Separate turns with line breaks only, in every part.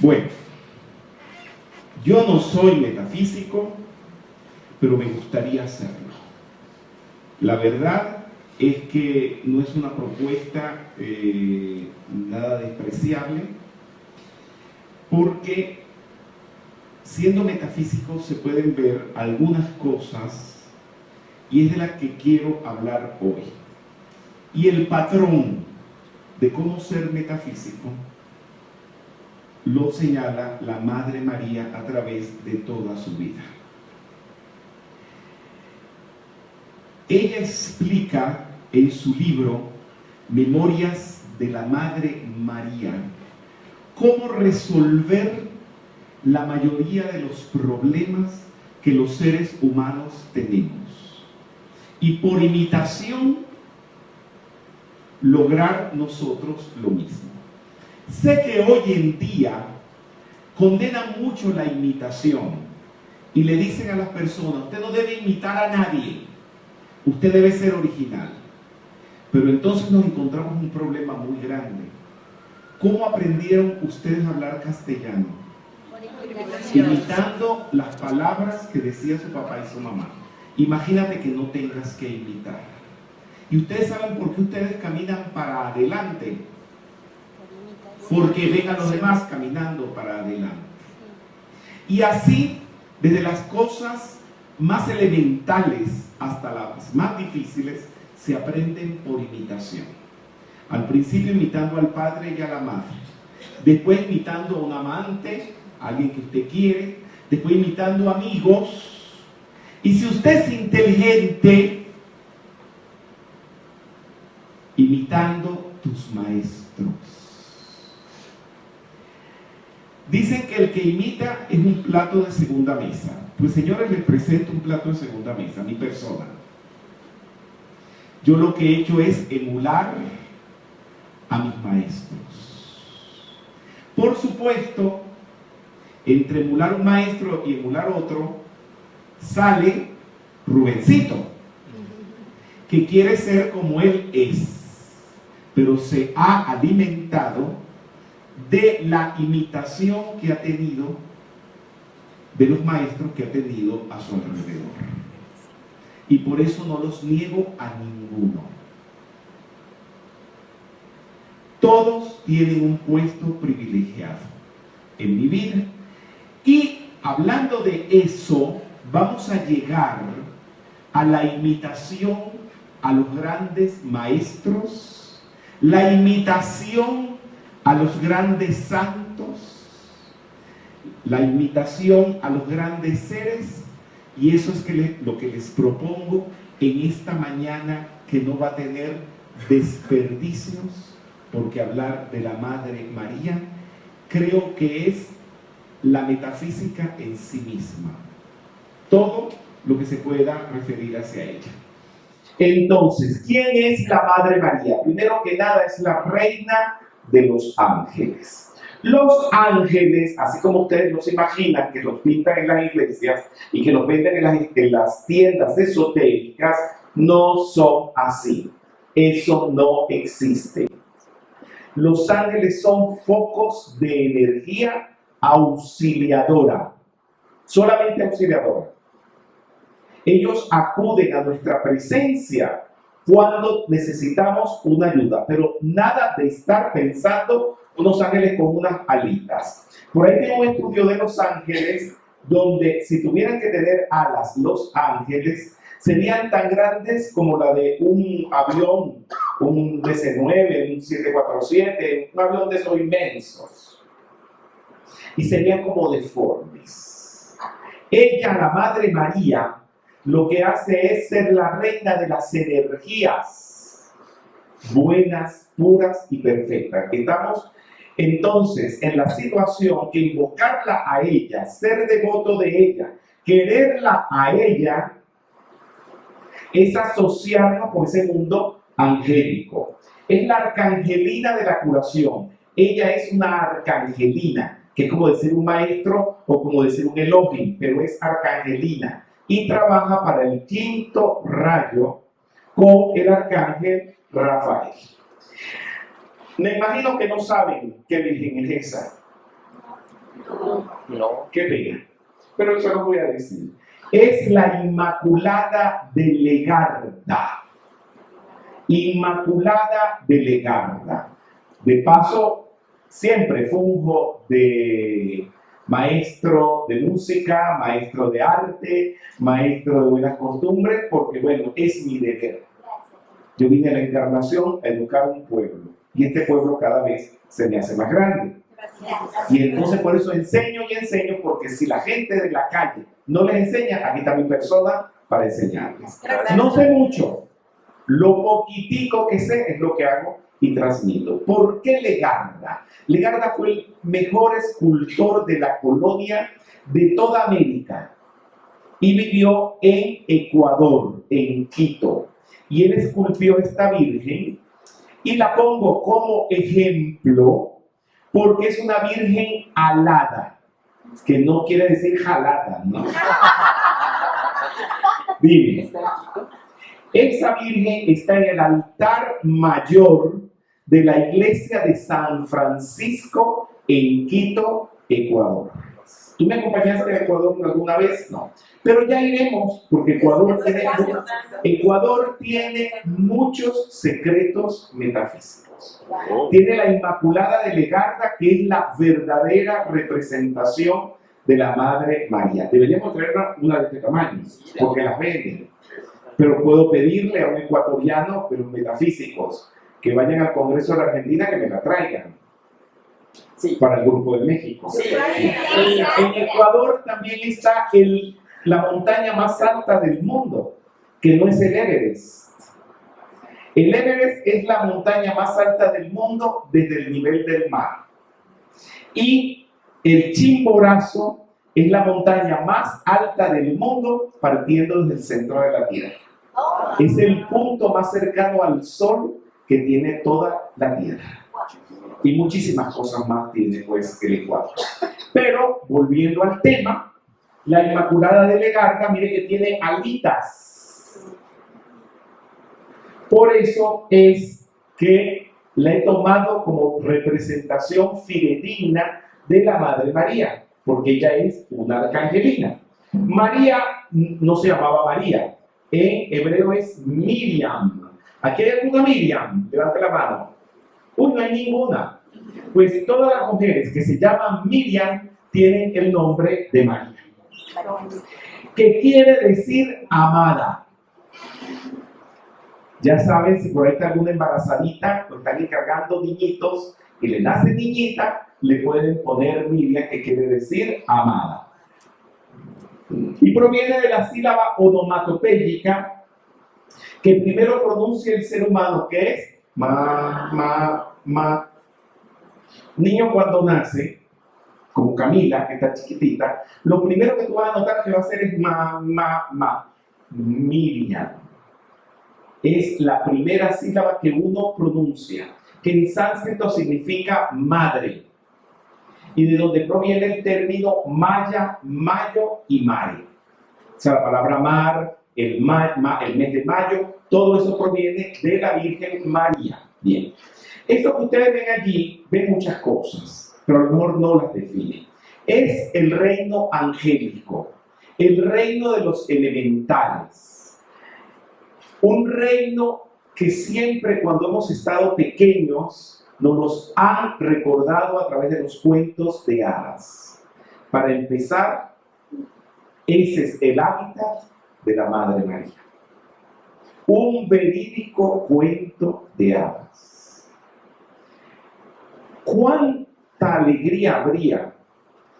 Bueno, yo no soy metafísico, pero me gustaría hacerlo. La verdad es que no es una propuesta nada despreciable, porque siendo metafísico se pueden ver algunas cosas y es de las que quiero hablar hoy. Y el patrón de cómo ser metafísico lo señala la Madre María a través de toda su vida. Ella explica en su libro Memorias de la Madre María cómo resolver la mayoría de los problemas que los seres humanos tenemos y por imitación lograr nosotros lo mismo. Sé que hoy en día condenan mucho la imitación y le dicen a las personas: usted no debe imitar a nadie, usted debe ser original. Pero entonces nos encontramos un problema muy grande. ¿Cómo aprendieron ustedes a hablar castellano? Imitando las palabras que decía su papá y su mamá. Imagínate que no tengas que imitar. ¿Y ustedes saben por qué ustedes caminan para adelante? Porque ven a los demás caminando para adelante. Y así, desde las cosas más elementales hasta las más difíciles, se aprenden por imitación. Al principio imitando al padre y a la madre, después imitando a un amante, a alguien que usted quiere, después imitando amigos, y si usted es inteligente, imitando tus maestros. Dicen que el que imita es un plato de segunda mesa. Pues señores, les presento un plato de segunda mesa, mi persona. Yo lo que he hecho es emular a mis maestros. Por supuesto, entre emular un maestro y emular otro, sale Rubencito, que quiere ser como él es, pero se ha alimentado de la imitación que ha tenido, de los maestros que ha tenido a su alrededor. Y por eso no los niego a ninguno. Todos tienen un puesto privilegiado en mi vida. Y hablando de eso, vamos a llegar a la imitación a los grandes maestros, la imitación a los grandes santos, la imitación a los grandes seres, y eso es lo que les propongo en esta mañana, que no va a tener desperdicios, porque hablar de la Madre María creo que es la metafísica en sí misma, todo lo que se pueda referir hacia ella. Entonces, ¿quién es la Madre María? Primero que nada, es la reina de los ángeles. Los ángeles, así como ustedes los imaginan, que los pintan en las iglesias y que los venden en las tiendas esotéricas, no son así. Eso no existe. Los ángeles son focos de energía auxiliadora, solamente auxiliadora. Ellos acuden a nuestra presencia cuando necesitamos una ayuda, pero nada de estar pensando unos ángeles con unas alitas. Por ahí tengo un estudio de los ángeles donde si tuvieran que tener alas los ángeles, serían tan grandes como la de un avión, un DC-9, un 747, un avión de esos inmensos. Y serían como deformes. Ella, la Madre María, lo que hace es ser la reina de las energías buenas, puras y perfectas. Estamos entonces en la situación que invocarla a ella, ser devoto de ella, quererla a ella, es asociarnos con ese mundo angélico. Es la arcangelina de la curación. Ella es una arcangelina, que es como decir un maestro o como decir un Elohim, pero es arcangelina. Y trabaja para el quinto rayo con el arcángel Rafael. Me imagino que no saben qué virgen es esa.
No.
Qué pena. Pero eso lo voy a decir. Es la Inmaculada de Legarda. Inmaculada de Legarda. De paso, siempre funjo de maestro de música, maestro de arte, maestro de buenas costumbres, porque bueno, es mi deber. Yo vine a la Encarnación a educar un pueblo, y este pueblo cada vez se me hace más grande. Y entonces por eso enseño y enseño, porque si la gente de la calle no les enseña, aquí está mi persona para enseñarles. No sé mucho, lo poquitico que sé es lo que hago y transmito. ¿Por qué Legarda? Legarda fue el mejor escultor de la colonia de toda América y vivió en Ecuador, en Quito. Y él esculpió esta virgen y la pongo como ejemplo porque es una virgen alada, que no quiere decir jalada, ¿no? Dime. Esa virgen está en el altar mayor de la iglesia de San Francisco en Quito, Ecuador. ¿Tú me acompañaste a Ecuador alguna vez? No. Pero ya iremos, porque Ecuador tiene muchos secretos metafísicos. Tiene la Inmaculada de Legarda, que es la verdadera representación de la Madre María. Deberíamos traer una de este tamaño, porque las venden. Pero puedo pedirle a un ecuatoriano, pero metafísicos, que vayan al Congreso de la Argentina, que me la traigan. Sí. Para el Grupo de México. Sí. En Ecuador también está la montaña más alta del mundo, que no es el Everest. El Everest es la montaña más alta del mundo desde el nivel del mar. Y el Chimborazo es la montaña más alta del mundo partiendo desde el centro de la Tierra. Es el punto más cercano al Sol que tiene toda la Tierra. Y muchísimas cosas más tiene pues el Ecuador. Pero, volviendo al tema, la Inmaculada de Legarda, mire que tiene alitas. Por eso es que la he tomado como representación fidedigna de la Madre María, porque ella es una arcangelina. María no se llamaba María, en hebreo es Miriam. ¿Aquí hay alguna Miriam? Levante la mano. Uy, no hay ninguna. Pues todas las mujeres que se llaman Miriam tienen el nombre de María, que quiere decir amada. Ya saben, si por ahí está alguna embarazadita, o están encargando niñitos y le nace niñita, le pueden poner Miriam, que quiere decir amada. Y proviene de la sílaba onomatopéyica que primero pronuncia el ser humano, que es ma, ma, ma. Niño cuando nace, como Camila, que está chiquitita, lo primero que tú vas a notar que va a hacer es ma, ma, ma. Miriam. Es la primera sílaba que uno pronuncia, que en sánscrito significa madre, y de donde proviene el término maya, mayo y mare. O sea, la palabra mar, el mes de mayo, todo eso proviene de la Virgen María. Bien. Esto que ustedes ven allí, ven muchas cosas, pero a lo mejor no las definen. Es el reino angélico, el reino de los elementales. Un reino que siempre cuando hemos estado pequeños nos los han recordado a través de los cuentos de hadas. Para empezar, ese es el hábitat de la Madre María. Un verídico cuento de hadas. ¿Cuánta alegría habría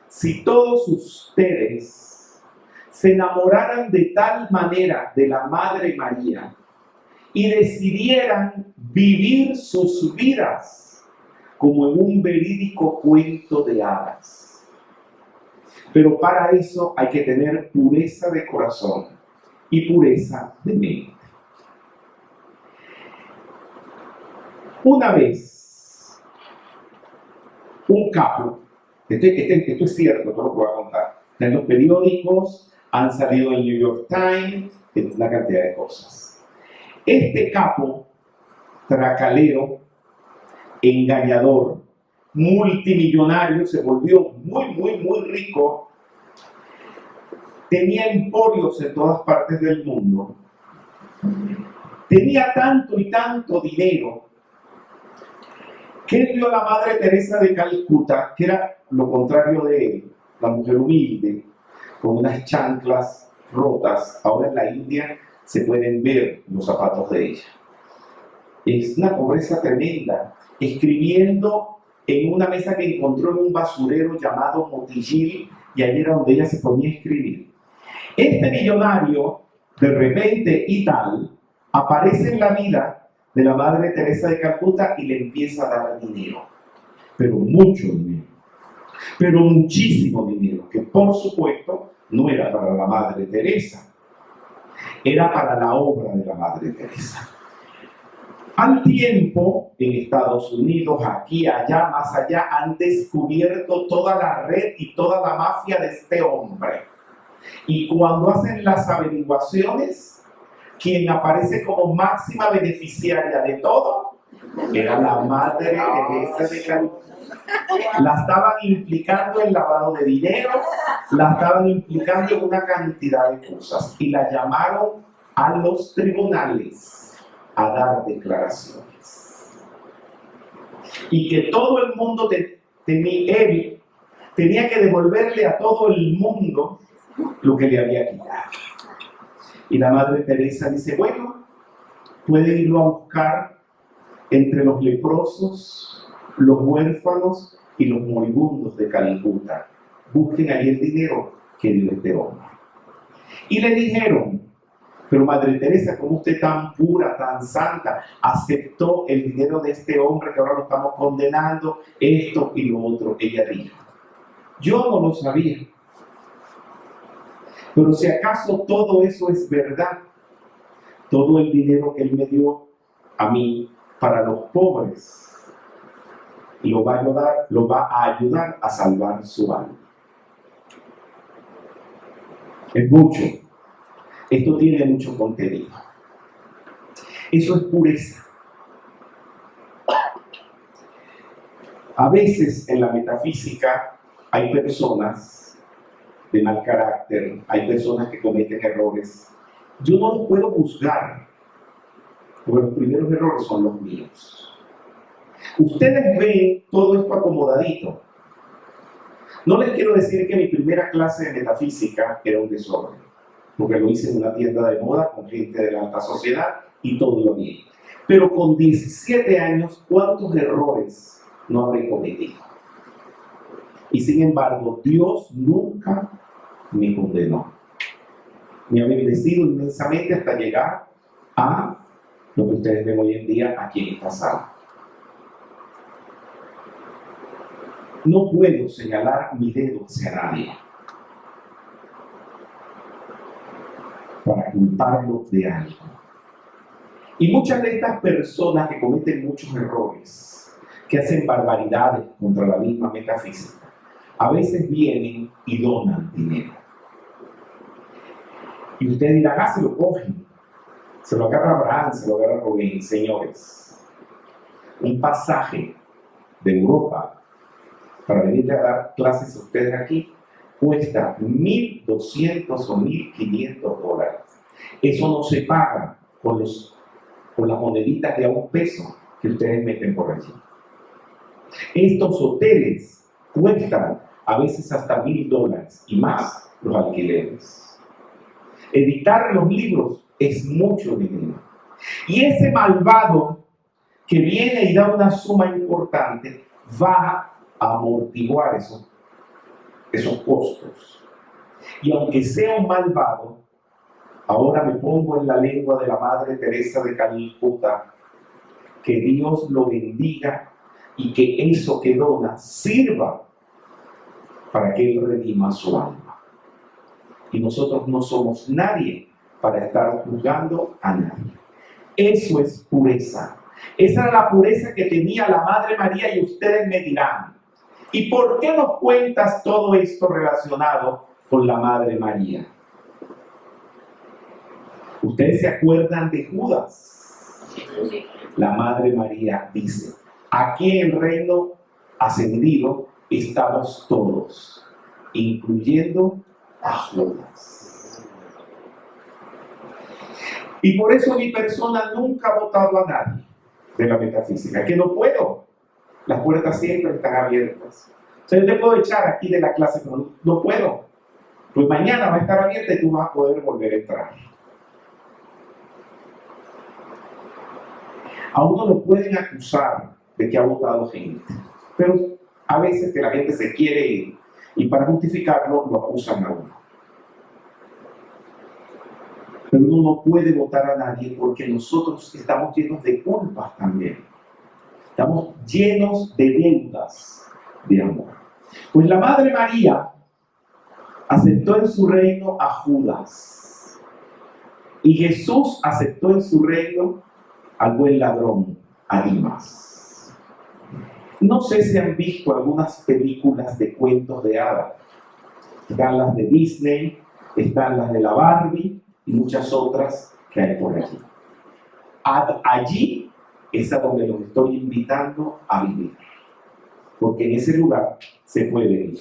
si todos ustedes se enamoraran de tal manera de la Madre María y decidieran vivir sus vidas como en un verídico cuento de hadas? Pero para eso hay que tener pureza de corazón y pureza de mente. Una vez, un capo, esto es cierto, todo lo que voy a contar, está en los periódicos, han salido en el New York Times, en una cantidad de cosas. Este capo, tracalero, engañador, multimillonario, se volvió muy rico, tenía emporios en todas partes del mundo, tenía tanto y tanto dinero, que él vio a la Madre Teresa de Calcuta, que era lo contrario de él, la mujer humilde, con unas chanclas rotas. Ahora en la India se pueden ver los zapatos de ella. Es una pobreza tremenda, escribiendo en una mesa que encontró en un basurero llamado Motillil, y allí era donde ella se ponía a escribir. Este millonario, de repente y tal, aparece en la vida de la Madre Teresa de Calcuta y le empieza a dar dinero, pero mucho dinero, pero muchísimo dinero, que por supuesto no era para la Madre Teresa, era para la obra de la Madre Teresa. Al tiempo, en Estados Unidos, aquí, allá, más allá, han descubierto toda la red y toda la mafia de este hombre. Y cuando hacen las averiguaciones, quien aparece como máxima beneficiaria de todo era la Madre Teresa de Calcuta. La estaban implicando en lavado de dinero, la estaban implicando en una cantidad de cosas y la llamaron a los tribunales a dar declaraciones. Y que todo el mundo él tenía que devolverle a todo el mundo lo que le había quitado. Y la Madre Teresa dice, bueno, pueden irlo a buscar entre los leprosos, los huérfanos y los moribundos de Calcuta. Busquen ahí el dinero que dio este hombre. Y le dijeron, pero Madre Teresa, ¿cómo usted tan pura, tan santa, aceptó el dinero de este hombre que ahora lo estamos condenando, esto y lo otro? Ella dijo, yo no lo sabía. Pero si acaso todo eso es verdad, todo el dinero que él me dio a mí para los pobres, lo va a ayudar a salvar su alma. Es mucho. Esto tiene mucho contenido. Eso es pureza. A veces en la metafísica hay personas de mal carácter, hay personas que cometen errores. Yo no los puedo juzgar, porque los primeros errores son los míos. Ustedes ven todo esto acomodadito. No les quiero decir que mi primera clase de metafísica era un desorden, porque lo hice en una tienda de moda con gente de la alta sociedad y todo lo bien. Pero con 17 años, ¿cuántos errores no habré cometido? Y sin embargo, Dios nunca me condenó. Me ha bendecido inmensamente hasta llegar a lo que ustedes ven hoy en día aquí en esta sala. No puedo señalar mi dedo hacia nadie para culparlo de algo. Y muchas de estas personas que cometen muchos errores, que hacen barbaridades contra la misma metafísica, a veces vienen y donan dinero. Y ustedes dirán, se lo cogen, se lo agarra Abraham, se lo agarra Rubén. Señores, un pasaje de Europa para venirle a dar clases a ustedes aquí cuesta $1,200 o $1,500. Eso no se paga con las moneditas de $1 que ustedes meten por allí. Estos hoteles cuestan a veces hasta $1,000 y más los alquileres. Editar los libros es mucho dinero. Y ese malvado que viene y da una suma importante va a amortiguar esos costos. Y aunque sea un malvado, ahora me pongo en la lengua de la Madre Teresa de Calcuta, que Dios lo bendiga y que eso que dona sirva para que Él redima su alma. Y nosotros no somos nadie para estar juzgando a nadie. Eso es pureza. Esa era la pureza que tenía la Madre María y ustedes me dirán, ¿y por qué nos cuentas todo esto relacionado con la Madre María? ¿Ustedes se acuerdan de Judas? La Madre María dice, aquí en el reino ascendido, estamos todos, incluyendo a Judas. Y por eso mi persona nunca ha votado a nadie de la metafísica, que no puedo. Las puertas siempre están abiertas. O sea, yo te puedo echar aquí de la clase, pero no puedo. Pues mañana va a estar abierta y tú vas a poder volver a entrar. A uno lo pueden acusar de que ha votado gente, pero a veces que la gente se quiere ir y para justificarlo lo acusan a uno. Pero uno no puede votar a nadie porque nosotros estamos llenos de culpas también. Estamos llenos de deudas de amor. Pues la Madre María aceptó en su reino a Judas. Y Jesús aceptó en su reino al buen ladrón, a Dimas. No sé si han visto algunas películas de cuentos de hadas. Están las de Disney, están las de la Barbie y muchas otras que hay por allí. Allí es a donde los estoy invitando a vivir, porque en ese lugar se puede vivir.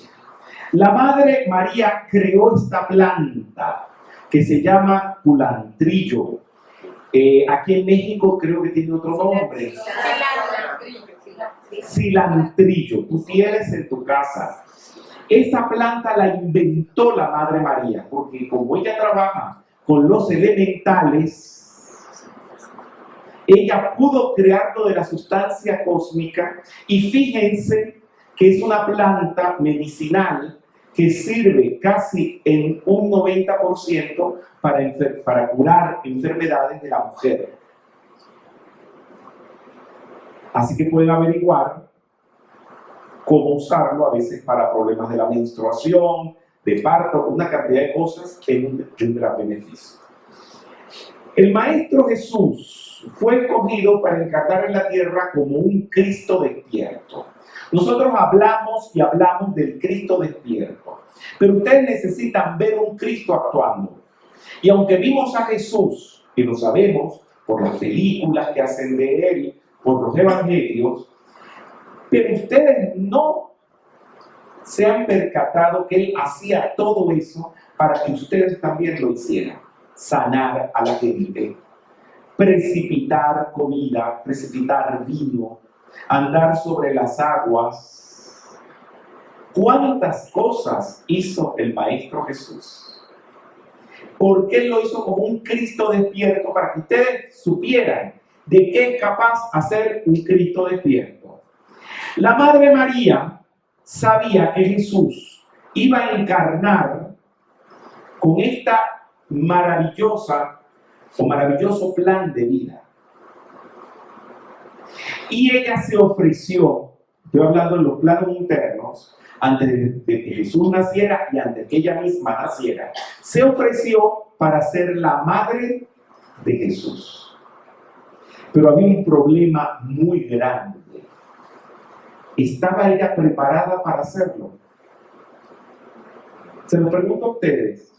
La Madre María creó esta planta que se llama culantrillo. Aquí en México creo que tiene otro nombre. Cilantrillo. Tú tienes en tu casa. Esa planta la inventó la Madre María, porque como ella trabaja con los elementales, ella pudo crearlo de la sustancia cósmica. Y fíjense que es una planta medicinal que sirve casi en un 90% para curar enfermedades de la mujer. Así que pueden averiguar cómo usarlo a veces para problemas de la menstruación, de parto, una cantidad de cosas que es un gran beneficio. El Maestro Jesús fue escogido para encarnar en la tierra como un Cristo despierto. Nosotros hablamos y hablamos del Cristo despierto, pero ustedes necesitan ver un Cristo actuando. Y aunque vimos a Jesús, y lo sabemos por las películas que hacen de Él, por los evangelios, pero ustedes no se han percatado que Él hacía todo eso para que ustedes también lo hicieran. Sanar a la gente, precipitar comida, precipitar vino, andar sobre las aguas. ¿Cuántas cosas hizo el Maestro Jesús? Porque Él lo hizo como un Cristo despierto para que ustedes supieran de qué es capaz hacer un Cristo despierto. La Madre María sabía que Jesús iba a encarnar con esta maravilloso plan de vida. Y ella se ofreció, estoy hablando en los planos internos, antes de que Jesús naciera y antes que ella misma naciera, se ofreció para ser la madre de Jesús. Pero había un problema muy grande. ¿Estaba ella preparada para hacerlo? Se lo pregunto a ustedes.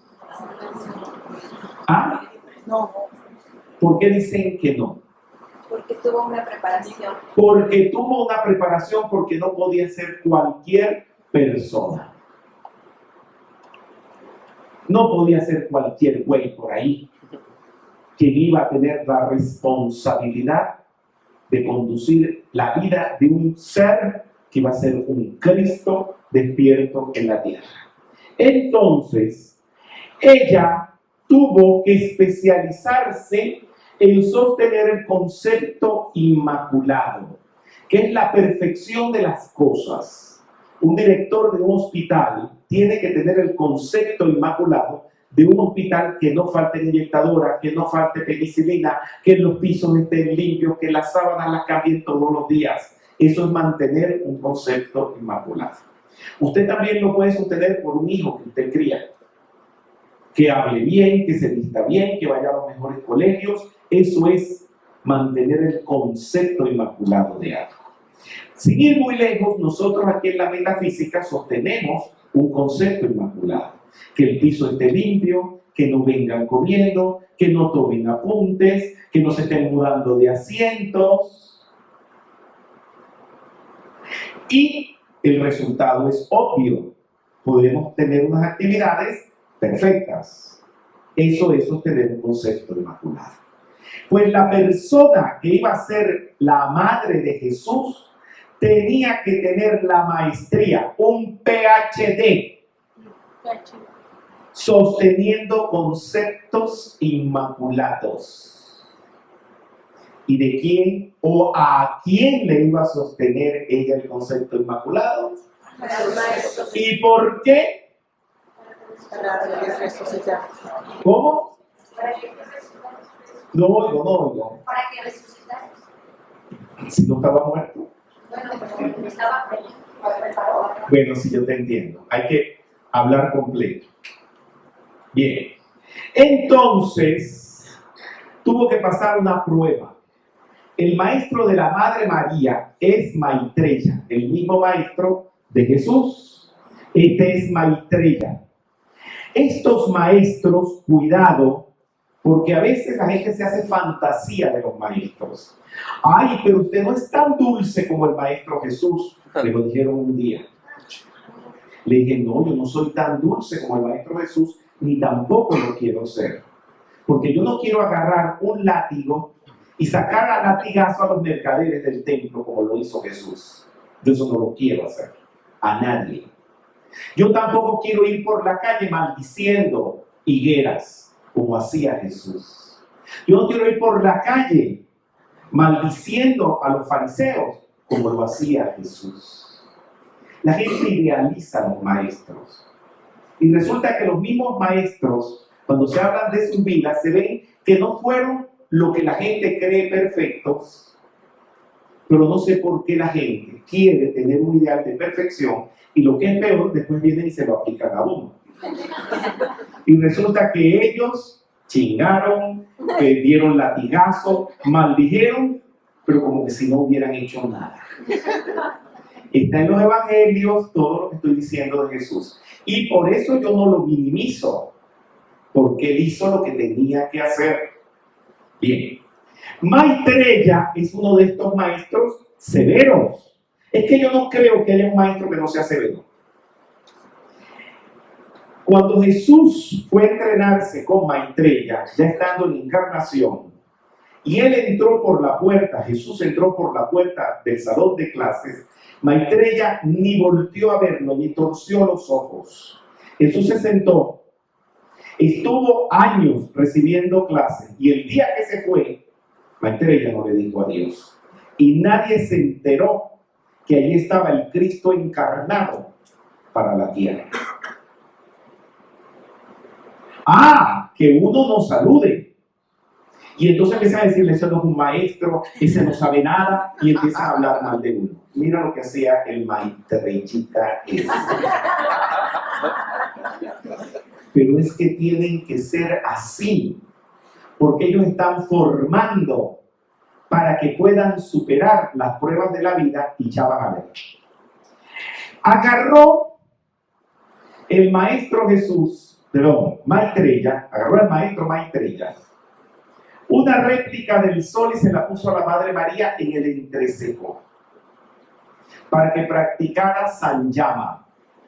¿Ah?
No.
¿Por qué dicen que no?
Porque tuvo una preparación.
Porque tuvo una preparación, porque no podía ser cualquier persona. No podía ser cualquier güey por ahí quien iba a tener la responsabilidad de conducir la vida de un ser que iba a ser un Cristo despierto en la tierra. Entonces, ella tuvo que especializarse en sostener el concepto inmaculado, que es la perfección de las cosas. Un director de un hospital tiene que tener el concepto inmaculado de un hospital, que no falte inyectadora, que no falte penicilina, que los pisos estén limpios, que las sábanas las cambien todos los días. Eso es mantener un concepto inmaculado. Usted también lo puede sostener por un hijo que usted cría. Que hable bien, que se vista bien, que vaya a los mejores colegios. Eso es mantener el concepto inmaculado de algo. Sin ir muy lejos, nosotros aquí en la metafísica sostenemos un concepto inmaculado. Que el piso esté limpio, que no vengan comiendo, que no tomen apuntes, que no se estén mudando de asientos. Y el resultado es obvio. Podemos tener unas actividades perfectas. Eso es sostener un concepto inmaculado. Pues la persona que iba a ser la madre de Jesús tenía que tener la maestría, un PhD, sosteniendo conceptos inmaculados. ¿Y de quién o a quién le iba a sostener ella el concepto inmaculado? ¿Y por qué?
Para resucitar.
¿Cómo? No oigo.
Para que resucitara.
Si no estaba muerto.
Bueno, pero estaba preparado.
Bueno, sí, yo te entiendo. Hay que hablar completo. Bien. Entonces, tuvo que pasar una prueba. El maestro de la Madre María es Maitreya, el mismo maestro de Jesús. Este es Maitreya. Estos maestros, cuidado, porque a veces la gente se hace fantasía de los maestros. Ay, pero usted no es tan dulce como el maestro Jesús. Le lo dijeron un día. Le dije, no, yo no soy tan dulce como el maestro Jesús, ni tampoco lo quiero ser. Porque yo no quiero agarrar un látigo y sacar a latigazo a los mercaderes del templo como lo hizo Jesús. Yo eso no lo quiero hacer. A nadie. Yo tampoco quiero ir por la calle maldiciendo higueras como hacía Jesús. Yo no quiero ir por la calle maldiciendo a los fariseos como lo hacía Jesús. La gente idealiza a los maestros. Y resulta que los mismos maestros, cuando se hablan de sus vidas, se ven que no fueron lo que la gente cree perfectos, pero no sé por qué la gente quiere tener un ideal de perfección y lo que es peor, después vienen y se lo aplican a uno. Y resulta que ellos chingaron, dieron latigazo, maldijeron, pero como que si no hubieran hecho nada. Está en los evangelios todo lo que estoy diciendo de Jesús. Y por eso yo no lo minimizo, porque él hizo lo que tenía que hacer. Bien. Maitreya es uno de estos maestros severos. Es que yo no creo que haya un maestro que no sea severo. Cuando Jesús fue a entrenarse con Maitreya, ya estando en encarnación, y él entró por la puerta, Jesús entró por la puerta del salón de clases, Maitreya ni volteó a verlo, ni torció los ojos. Jesús se sentó, estuvo años recibiendo clases, y el día que se fue, Maitreya no le dijo adiós. Y nadie se enteró que allí estaba el Cristo encarnado para la tierra. Que uno no salude. Y entonces empieza a decirle, ese no es un maestro, ese no sabe nada, y empieza a hablar mal de uno. Mira lo que hacía el Maitreyita ese. Pero es que tienen que ser así, porque ellos están formando para que puedan superar las pruebas de la vida y ya van a ver. Agarró el maestro Jesús, Maitreya, agarró al maestro Maitreya, una réplica del sol y se la puso a la Madre María en el entrecejo para que practicara Sanyama.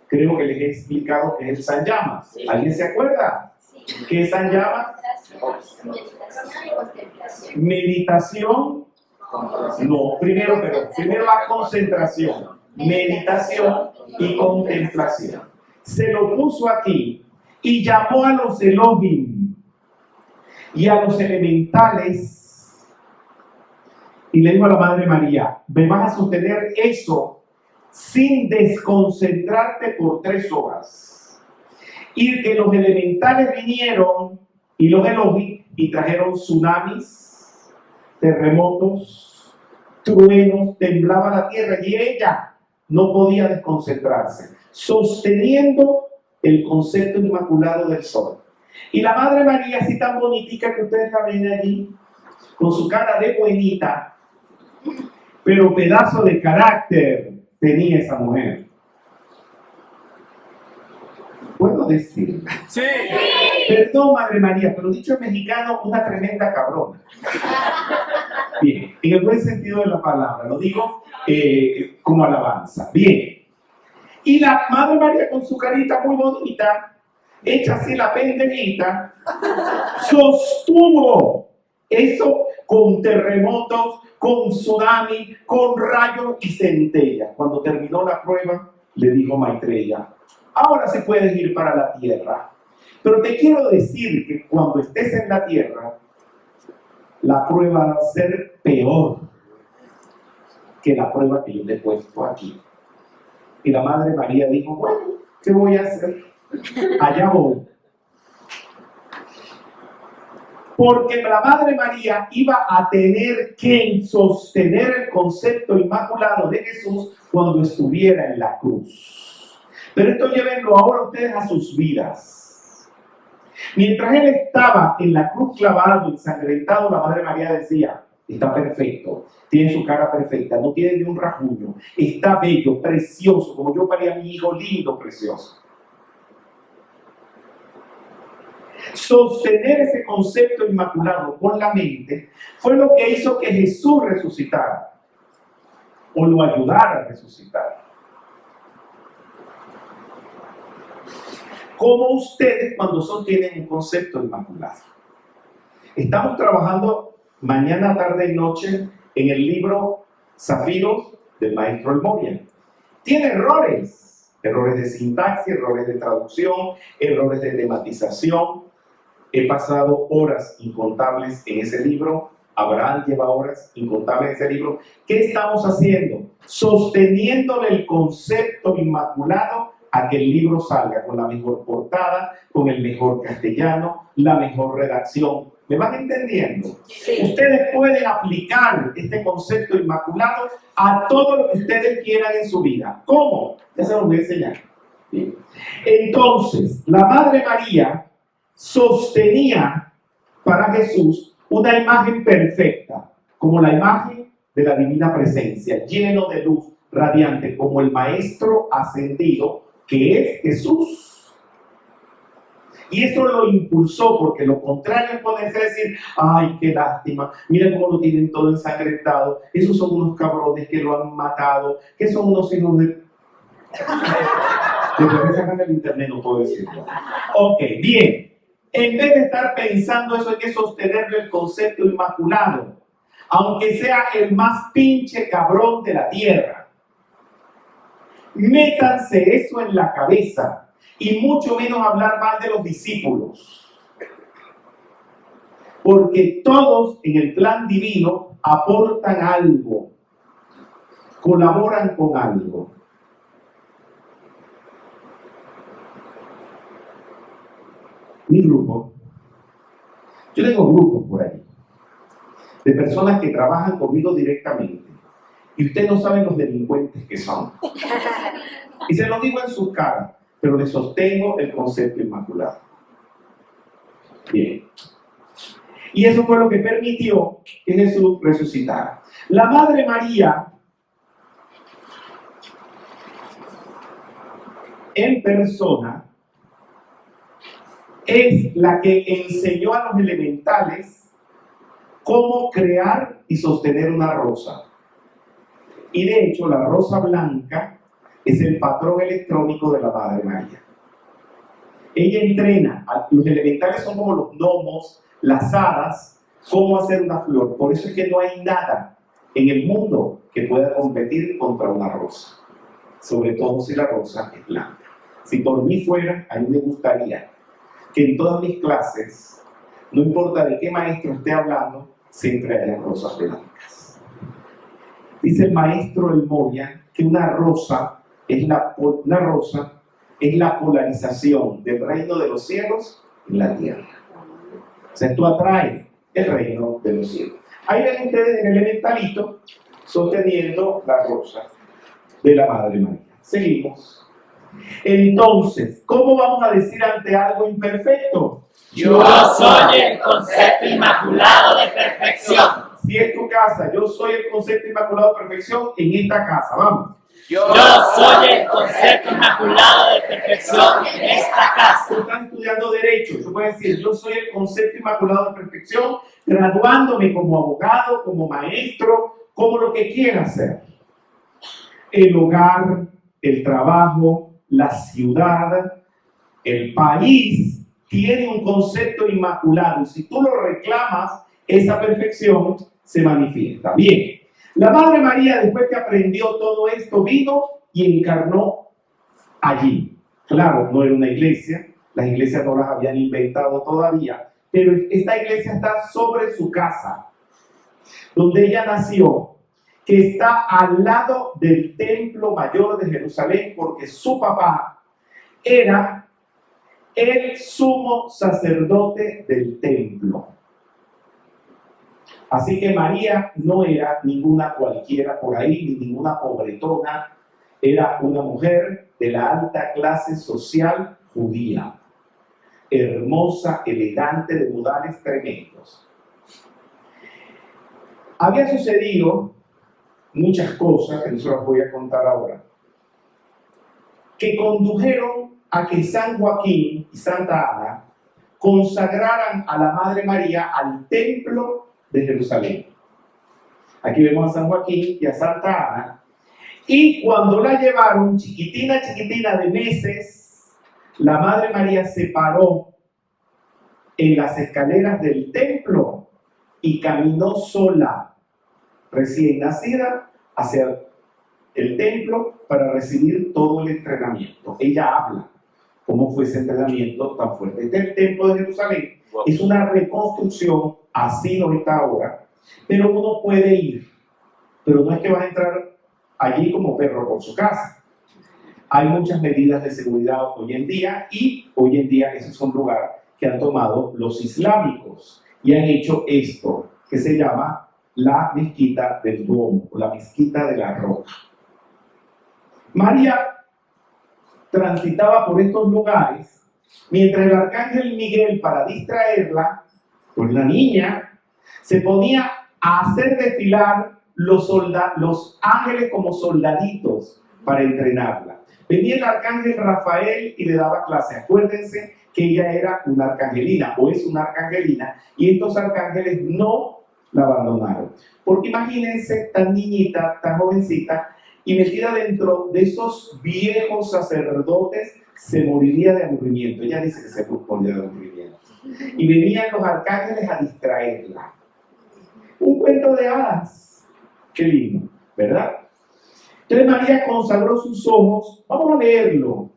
Creo que les he explicado qué es el Sanyama. Sí. ¿Alguien se acuerda? Sí. ¿Qué es Sanyama?
Meditación y contemplación.
Meditación. No, primero la concentración. Meditación y contemplación. Se lo puso aquí y llamó a los Elohim y a los elementales y le dijo a la Madre María, me vas a sostener eso sin desconcentrarte por 3 horas. Y que los elementales vinieron y los Elohim y trajeron tsunamis, terremotos, truenos, temblaba la tierra y ella no podía desconcentrarse, sosteniendo el concepto inmaculado del sol. Y la Madre María, así tan bonitica que ustedes la ven allí, con su cara de buenita, pero pedazo de carácter tenía esa mujer. ¿Puedo decirlo?
Sí.
Perdón, Madre María, pero dicho en mexicano, una tremenda cabrona. Bien, en el buen sentido de la palabra, lo digo como alabanza. Bien. Y la Madre María con su carita muy bonita, hecha así la pendejita, sostuvo eso con terremotos, con tsunami, con rayos y centellas. Cuando terminó la prueba, le dijo Maitreya, ahora se puedes ir para la tierra. Pero te quiero decir que cuando estés en la tierra, la prueba va a ser peor que la prueba que yo te he puesto aquí. Y la Madre María dijo, bueno, ¿qué voy a hacer? Allá voy. Porque la Madre María iba a tener que sostener el concepto inmaculado de Jesús cuando estuviera en la cruz. Pero esto llévenlo ahora ustedes a sus vidas. Mientras él estaba en la cruz clavado, ensangrentado, la Madre María decía, está perfecto, tiene su cara perfecta, no tiene ni un rasguño, está bello, precioso, como yo paría a mi hijo, lindo, precioso. Sostener ese concepto inmaculado con la mente fue lo que hizo que Jesús resucitara o lo ayudara a resucitar. ¿Cómo ustedes cuando sostienen un concepto inmaculado? Estamos trabajando mañana, tarde y noche en el libro Zafiros del maestro El Moria. Tiene errores de sintaxis, errores de traducción, errores de tematización. He pasado horas incontables en ese libro. Abraham lleva horas incontables en ese libro. ¿Qué estamos haciendo? Sosteniéndole el concepto inmaculado a que el libro salga con la mejor portada, con el mejor castellano, la mejor redacción. ¿Me van entendiendo?
Sí.
Ustedes pueden aplicar este concepto inmaculado a todo lo que ustedes quieran en su vida. ¿Cómo? Ya se los voy a enseñar. Bien. Entonces, la Madre María sostenía para Jesús una imagen perfecta, como la imagen de la divina presencia, lleno de luz radiante, como el Maestro ascendido, que es Jesús. Y eso lo impulsó, porque lo contrario es ponerse a decir, ay, qué lástima, mira cómo lo tienen todo ensangrentado, esos son unos cabrones que lo han matado, que son unos hijos de... Después me sacan del internet, no puedo decirlo. Ok, bien. En vez de estar pensando eso, hay que sostenerle el concepto inmaculado, aunque sea el más pinche cabrón de la tierra. Métanse eso en la cabeza. Y mucho menos hablar mal de los discípulos. Porque todos en el plan divino aportan algo, colaboran con algo. Mi grupo, yo tengo grupos por ahí, de personas que trabajan conmigo directamente. Y ustedes no saben los delincuentes que son. Y se lo digo en su cara. Pero le sostengo el concepto inmaculado. Bien. Y eso fue lo que permitió que Jesús resucitara. La Madre María, en persona, es la que enseñó a los elementales cómo crear y sostener una rosa. Y de hecho, la rosa blanca es el patrón electrónico de la Madre María. Ella entrena, los elementales son como los gnomos, las hadas, cómo hacer una flor. Por eso es que no hay nada en el mundo que pueda competir contra una rosa. Sobre todo si la rosa es blanca. Si por mí fuera, a mí me gustaría que en todas mis clases, no importa de qué maestro esté hablando, siempre haya rosas blancas. Dice el maestro El Moria que una rosa es la polarización del reino de los cielos en la tierra. O sea, esto atrae el reino de los cielos. Ahí ven ustedes el elementalito sosteniendo la rosa de la Madre María. Seguimos. Entonces, ¿cómo vamos a decir ante algo imperfecto?
Yo soy el concepto inmaculado de perfección.
Si es tu casa, yo soy el concepto inmaculado de perfección en esta casa. Vamos.
Yo soy el concepto inmaculado de perfección en esta casa.
Tú estás estudiando Derecho. Tú puedes decir, yo soy el concepto inmaculado de perfección, graduándome como abogado, como maestro, como lo que quiera hacer. el hogar, el trabajo, la ciudad, el país tiene un concepto inmaculado. Y si tú lo reclamas, esa perfección se manifiesta. Bien, la Madre María, después que aprendió todo esto, vino y encarnó allí. Claro, no era una iglesia, las iglesias no las habían inventado todavía, pero esta iglesia está sobre su casa, donde ella nació, que está al lado del templo mayor de Jerusalén, porque su papá era el sumo sacerdote del templo. Así que María no era ninguna cualquiera por ahí, ni ninguna pobretona, era una mujer de la alta clase social judía, hermosa, elegante, de modales tremendos. Había sucedido muchas cosas, que no se las voy a contar ahora, que condujeron a que San Joaquín y Santa Ana consagraran a la Madre María al templo de Jerusalén. Aquí vemos a San Joaquín y a Santa Ana, y cuando la llevaron, chiquitina de meses, la Madre María se paró en las escaleras del templo y caminó sola, recién nacida, hacia el templo para recibir todo el entrenamiento. Ella habla cómo fue ese entrenamiento tan fuerte. Este es el templo de Jerusalén. Es una reconstrucción, así no está ahora, pero uno puede ir, pero no es que vas a entrar allí como perro por su casa. Hay muchas medidas de seguridad hoy en día, y hoy en día ese es un lugar que han tomado los islámicos y han hecho esto que se llama la mezquita del Duomo, o la mezquita de la roca. María transitaba por estos lugares mientras el arcángel Miguel, para distraerla, pues la niña, se ponía a hacer desfilar los ángeles como soldaditos para entrenarla. Venía el arcángel Rafael y le daba clase. Acuérdense que ella era una arcangelina, o es una arcangelina, y estos arcángeles no la abandonaron. Porque imagínense, tan niñita, tan jovencita, y metida dentro de esos viejos sacerdotes, se moriría de aburrimiento. Ella dice que se moría de aburrimiento. Y venían los arcángeles a distraerla. Un cuento de hadas. Qué lindo, ¿verdad? Entonces María consagró sus ojos. Vamos a leerlo.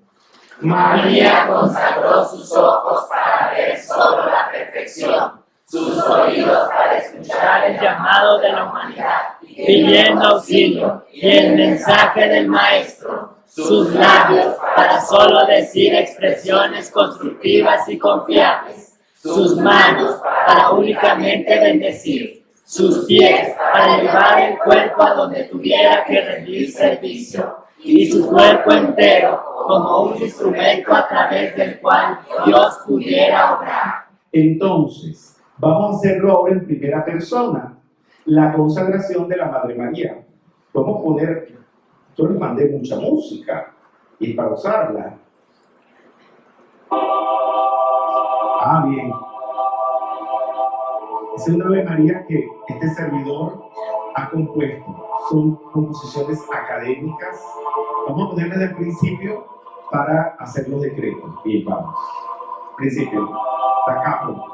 María consagró sus ojos para ver solo la perfección, sus oídos para escuchar el llamado de la humanidad, pidiendo auxilio y el mensaje del Maestro, sus labios para solo decir expresiones constructivas y confiables, sus manos para únicamente bendecir, sus pies para llevar el cuerpo a donde tuviera que rendir servicio, y su cuerpo entero como un instrumento a través del cual Dios pudiera obrar.
Entonces, vamos a hacerlo ahora en primera persona, la consagración de la Madre María. Vamos a poner, yo les mandé mucha música, y para usarla. Ah, bien. Es una Ave María que este servidor ha compuesto. Son composiciones académicas. Vamos a poner desde el principio para hacer los decretos. Bien, vamos. Principio. Da capo.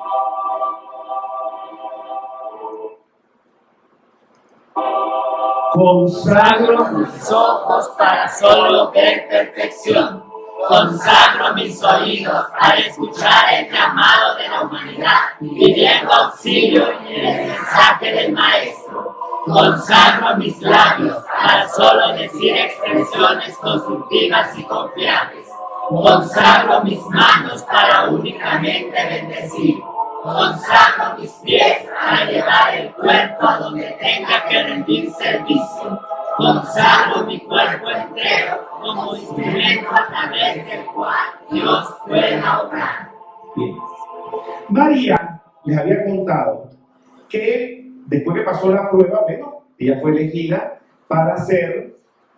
Consagro mis ojos para solo ver perfección. Consagro mis oídos para escuchar el llamado de la humanidad, pidiendo auxilio y el mensaje del Maestro. Consagro mis labios para solo decir expresiones constructivas y confiables. Consagro mis manos para únicamente bendecir. Consagro mis pies para llevar el cuerpo a donde tenga que rendir servicio. Consagro mi cuerpo entero como instrumento a través del cual Dios pueda obrar.
Bien. María les había contado que después que pasó la prueba, bueno, ella fue elegida para ser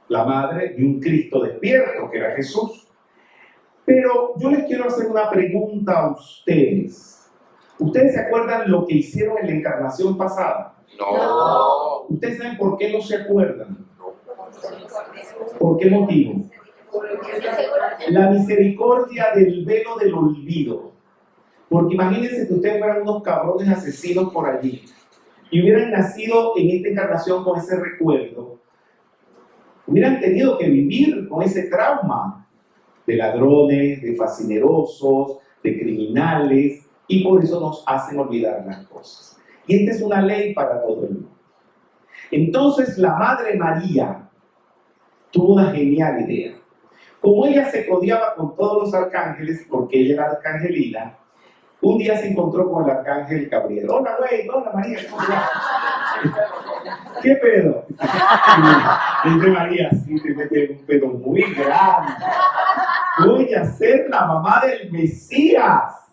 la madre de un Cristo despierto, que era Jesús. Pero yo les quiero hacer una pregunta a ustedes. ¿Ustedes se acuerdan lo que hicieron en la encarnación pasada?
No.
¿Ustedes saben por qué no se acuerdan? ¿Por qué motivo? La misericordia del velo del olvido. Porque imagínense que ustedes fueran unos cabrones asesinos por allí y hubieran nacido en esta encarnación con ese recuerdo. Hubieran tenido que vivir con ese trauma de ladrones, de fascinerosos, de criminales, y por eso nos hacen olvidar las cosas. Y esta es una ley para todo el mundo. Entonces la Madre María tuvo una genial idea. Como ella se codiaba con todos los arcángeles, porque ella era arcangelina, un día se encontró con el arcángel Gabriel. Hola, güey, hola María, ¿cómo estás? ¿Qué pedo? Dice María, sí, te mete un pedo muy grande. Voy a ser la mamá del Mesías.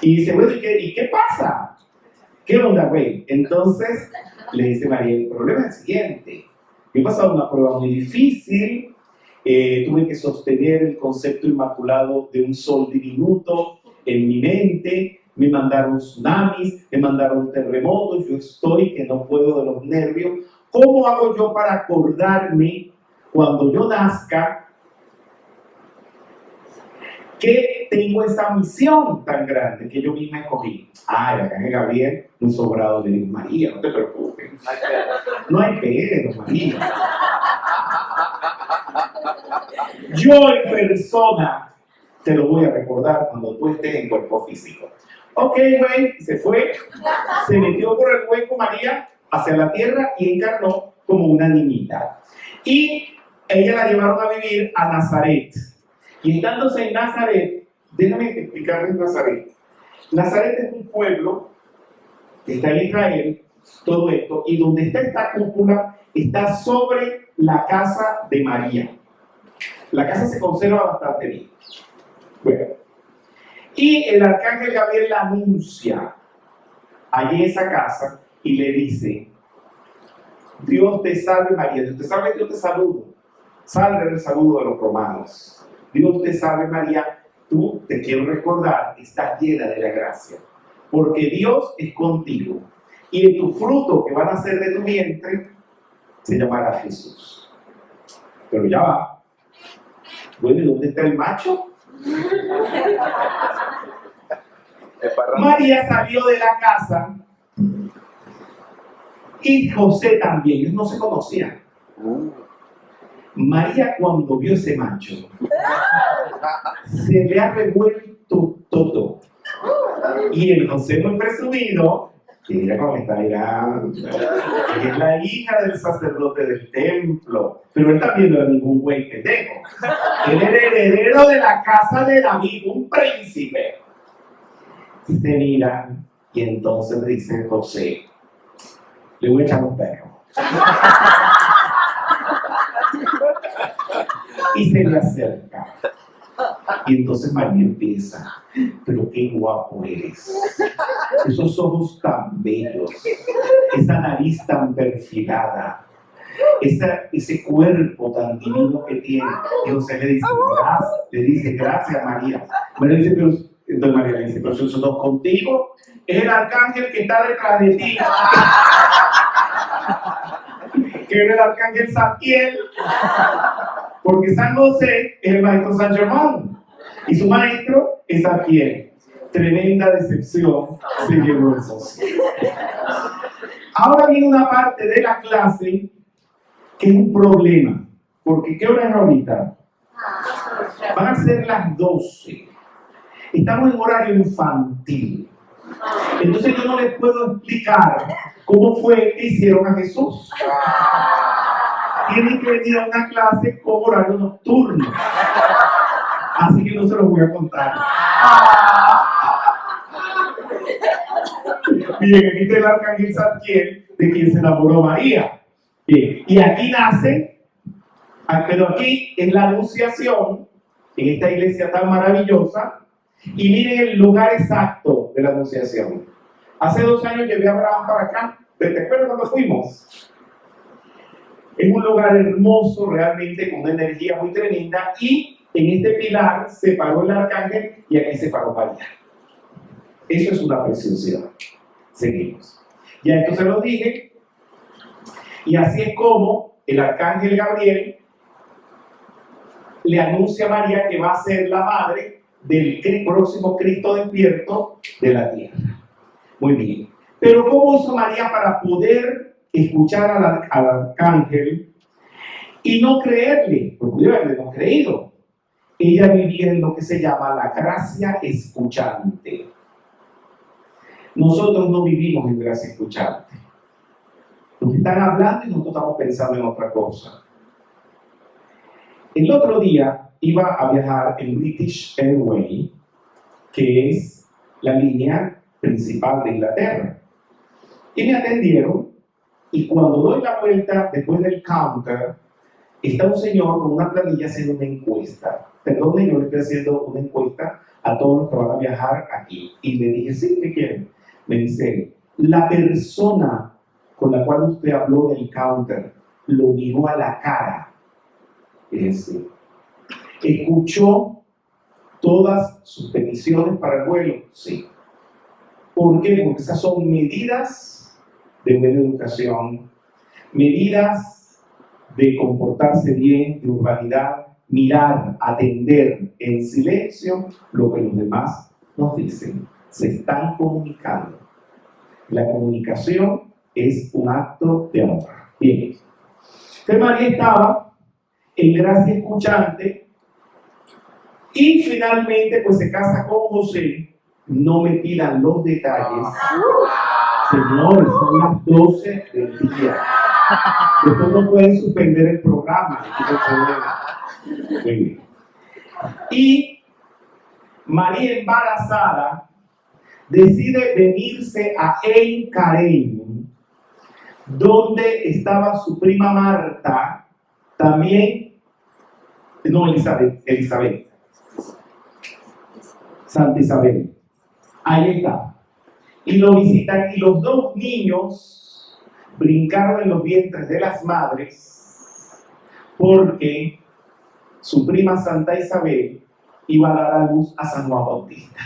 Y dice, bueno, ¿y qué pasa? ¿Qué onda, güey? Entonces le dice María, el problema es el siguiente. Yo he pasado una prueba muy difícil. Tuve que sostener el concepto inmaculado de un sol diminuto en mi mente, me mandaron tsunamis, me mandaron terremotos, yo estoy que no puedo de los nervios. ¿Cómo hago yo para acordarme cuando yo nazca que tengo esa misión tan grande que yo misma escogí? El arcángel Gabriel, un sobrado, le dijo, María, no te preocupes, no hay pedo, María. Yo en persona te lo voy a recordar cuando tú estés en cuerpo físico. Ok, güey, se fue, se metió por el hueco María hacia la tierra y encarnó como una niñita. Y ella la llevaron a vivir a Nazaret. Y estándose en Nazaret, déjame explicarles Nazaret. Nazaret es un pueblo que está en Israel, todo esto, y donde está esta cúpula está sobre la casa de María. La casa se conserva bastante bien. Bueno, y el arcángel Gabriel la anuncia allí en esa casa y le dice, Dios te salve María, Dios te salve, Dios te saludo. Salve el saludo de los romanos. Dios te salve María, tú te quiero recordar, estás llena de la gracia, porque Dios es contigo. Y en tu fruto que van a ser de tu vientre, se llamará Jesús. Pero ya va. Bueno, ¿y dónde está el macho? María salió de la casa y José también, ellos no se conocían. María cuando vio ese macho se le ha revuelto todo y el José muy presumido, y mira cómo está mirando, ella es la hija del sacerdote del templo, pero él también no era ningún güey pendejo. Él era heredero de la casa de David, un príncipe. Se miran y entonces dice José, le voy a echar un perro. Y se le acerca. Y entonces María empieza, pero qué guapo eres. Esos ojos tan bellos, esa nariz tan perfilada, ese cuerpo tan divino que tiene. Y José le dice, gracias María. María dice, pero, entonces María le dice, pero si nosotros contigo, es el arcángel que está detrás de ti. Que era el arcángel Zadkiel. Porque San José es el maestro San Germán y su maestro es Zadkiel. Tremenda decepción se llevó el José. Ahora viene una parte de la clase que es un problema. Porque ¿qué hora es ahorita? Van a ser las 12. Estamos en horario infantil. Entonces yo no les puedo explicar cómo fue que hicieron a Jesús. Tienen que venir a una clase con horario nocturno. Así que no se los voy a contar. Bien, aquí está el arcángel Zadkiel, de quien se enamoró María. Bien, y aquí nace, pero aquí es la anunciación, en esta iglesia tan maravillosa. Y miren el lugar exacto de la anunciación. Hace 2 años llevé a Abraham para acá. ¿Te acuerdas cuando fuimos? Es un lugar hermoso, realmente con una energía muy tremenda. Y en este pilar se paró el arcángel y aquí se paró María. Eso es una preciosidad. Seguimos. Ya esto se lo dije. Y así es como el arcángel Gabriel le anuncia a María que va a ser la madre del próximo Cristo despierto de la tierra. Muy bien. Pero ¿cómo hizo María para poder escuchar al arcángel y no creerle? Pues pudiera haberle no creído. Ella vivía en lo que se llama la gracia escuchante. Nosotros no vivimos en gracia escuchante. Nos están hablando y nosotros estamos pensando en otra cosa. El otro día iba a viajar en British Airways, que es la línea principal de Inglaterra. Y me atendieron, y cuando doy la vuelta después del counter, está un señor con una planilla haciendo una encuesta. Perdone, yo le estoy haciendo una encuesta a todos los que van a viajar aquí. Y le dije, sí, ¿qué quieren? Me dice, la persona con la cual usted habló del counter lo miró a la cara. Es decir, ¿escuchó todas sus peticiones para el vuelo? Sí. ¿Por qué? Porque esas son medidas de buena educación, medidas de comportarse bien, de urbanidad, mirar, atender en silencio lo que los demás nos dicen. Se están comunicando. La comunicación es un acto de amor. Bien. Entonces María estaba en gracia escuchante y finalmente pues se casa con José. No me pidan los detalles. Señores, son las 12 del día. Después no pueden suspender el programa. Muy bien. Y María embarazada decide venirse a Ein Karen, donde estaba su prima Marta, también, no, Elizabeth, Santa Isabel. Ahí está. Y lo visitan, y los dos niños brincaron en los vientres de las madres porque su prima Santa Isabel iba a dar a luz a San Juan Bautista.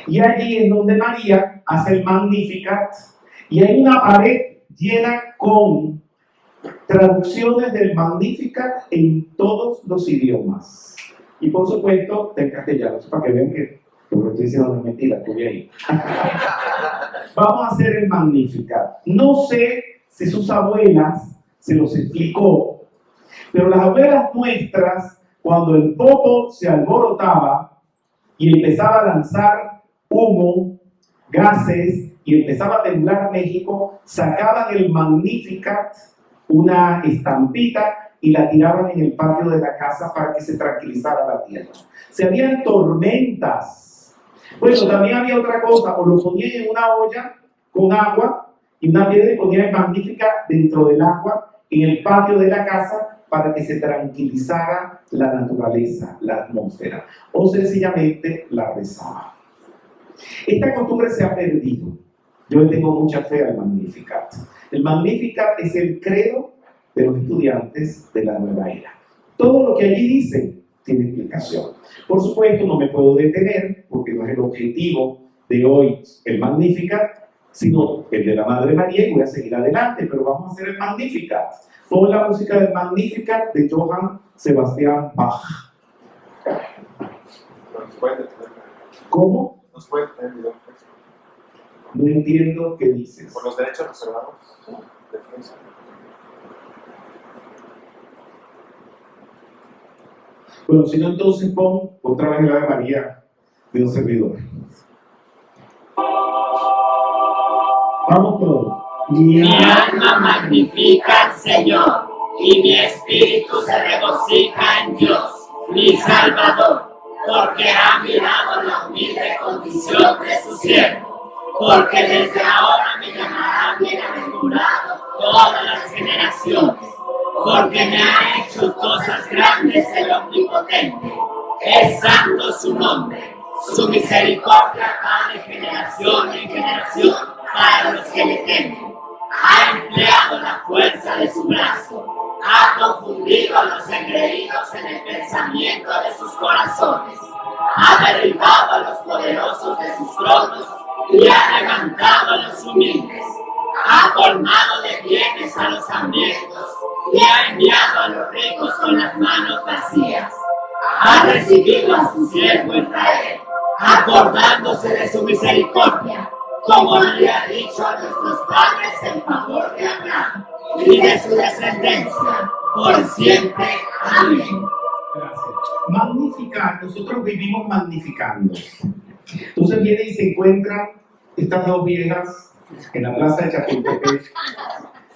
Y allí es donde María hace el Magnificat, y hay una pared llena con traducciones del Magnificat en todos los idiomas. Y por supuesto, en castellano, para que vean que lo que estoy diciendo no es mentira, estoy ahí. Vamos a hacer el Magnificat. No sé si sus abuelas se los explicó, pero las abuelas nuestras, cuando el popo se alborotaba y empezaba a lanzar humo, gases, y empezaba a temblar México, sacaban el Magnificat, una estampita, y la tiraban en el patio de la casa para que se tranquilizara la tierra. Se habían tormentas. Bueno, también había otra cosa, o lo ponían en una olla con agua y una piedra y ponían el Magnificat dentro del agua en el patio de la casa para que se tranquilizara la naturaleza, la atmósfera, o sencillamente la rezaban. Esta costumbre se ha perdido. Yo le tengo mucha fe al Magnificat. El Magnificat es el credo de los estudiantes de la nueva era. Todo lo que allí dicen tiene explicación. Por supuesto, no me puedo detener, porque no es el objetivo de hoy el Magnificat, sino el de la Madre María, y voy a seguir adelante, pero vamos a hacer el Magnificat. Pon la música del Magnificat de Johann Sebastian Bach. ¿Cómo?
¿Nos pueden tener video?
No entiendo qué dices.
Por los derechos reservados de Facebook.
Bueno, si no, entonces pon otra vez la Ave María de un servidor. Vamos todos.
Mi alma magnifica al Señor, y mi espíritu se regocija en Dios, mi Salvador, porque ha mirado la humilde condición de su siervo. Porque desde ahora me llamarán bienaventurado todas las generaciones, porque me ha hecho cosas grandes el Omnipotente. Es santo su nombre, su misericordia va de generación en generación para los que le temen. Ha empleado la fuerza de su brazo, ha confundido a los engreídos en el pensamiento de sus corazones, ha derribado a los poderosos de sus tronos y ha levantado a los humildes, ha colmado de bienes a los hambrientos y ha enviado a los ricos con las manos vacías. Ha recibido a su siervo Israel, acordándose de su misericordia, como le ha dicho a nuestros padres en favor de Abraham y de su descendencia por siempre. Amén.
Gracias. Magnificar, nosotros vivimos magnificando. Entonces viene y se encuentran estas dos viejas en la plaza de Chapultepec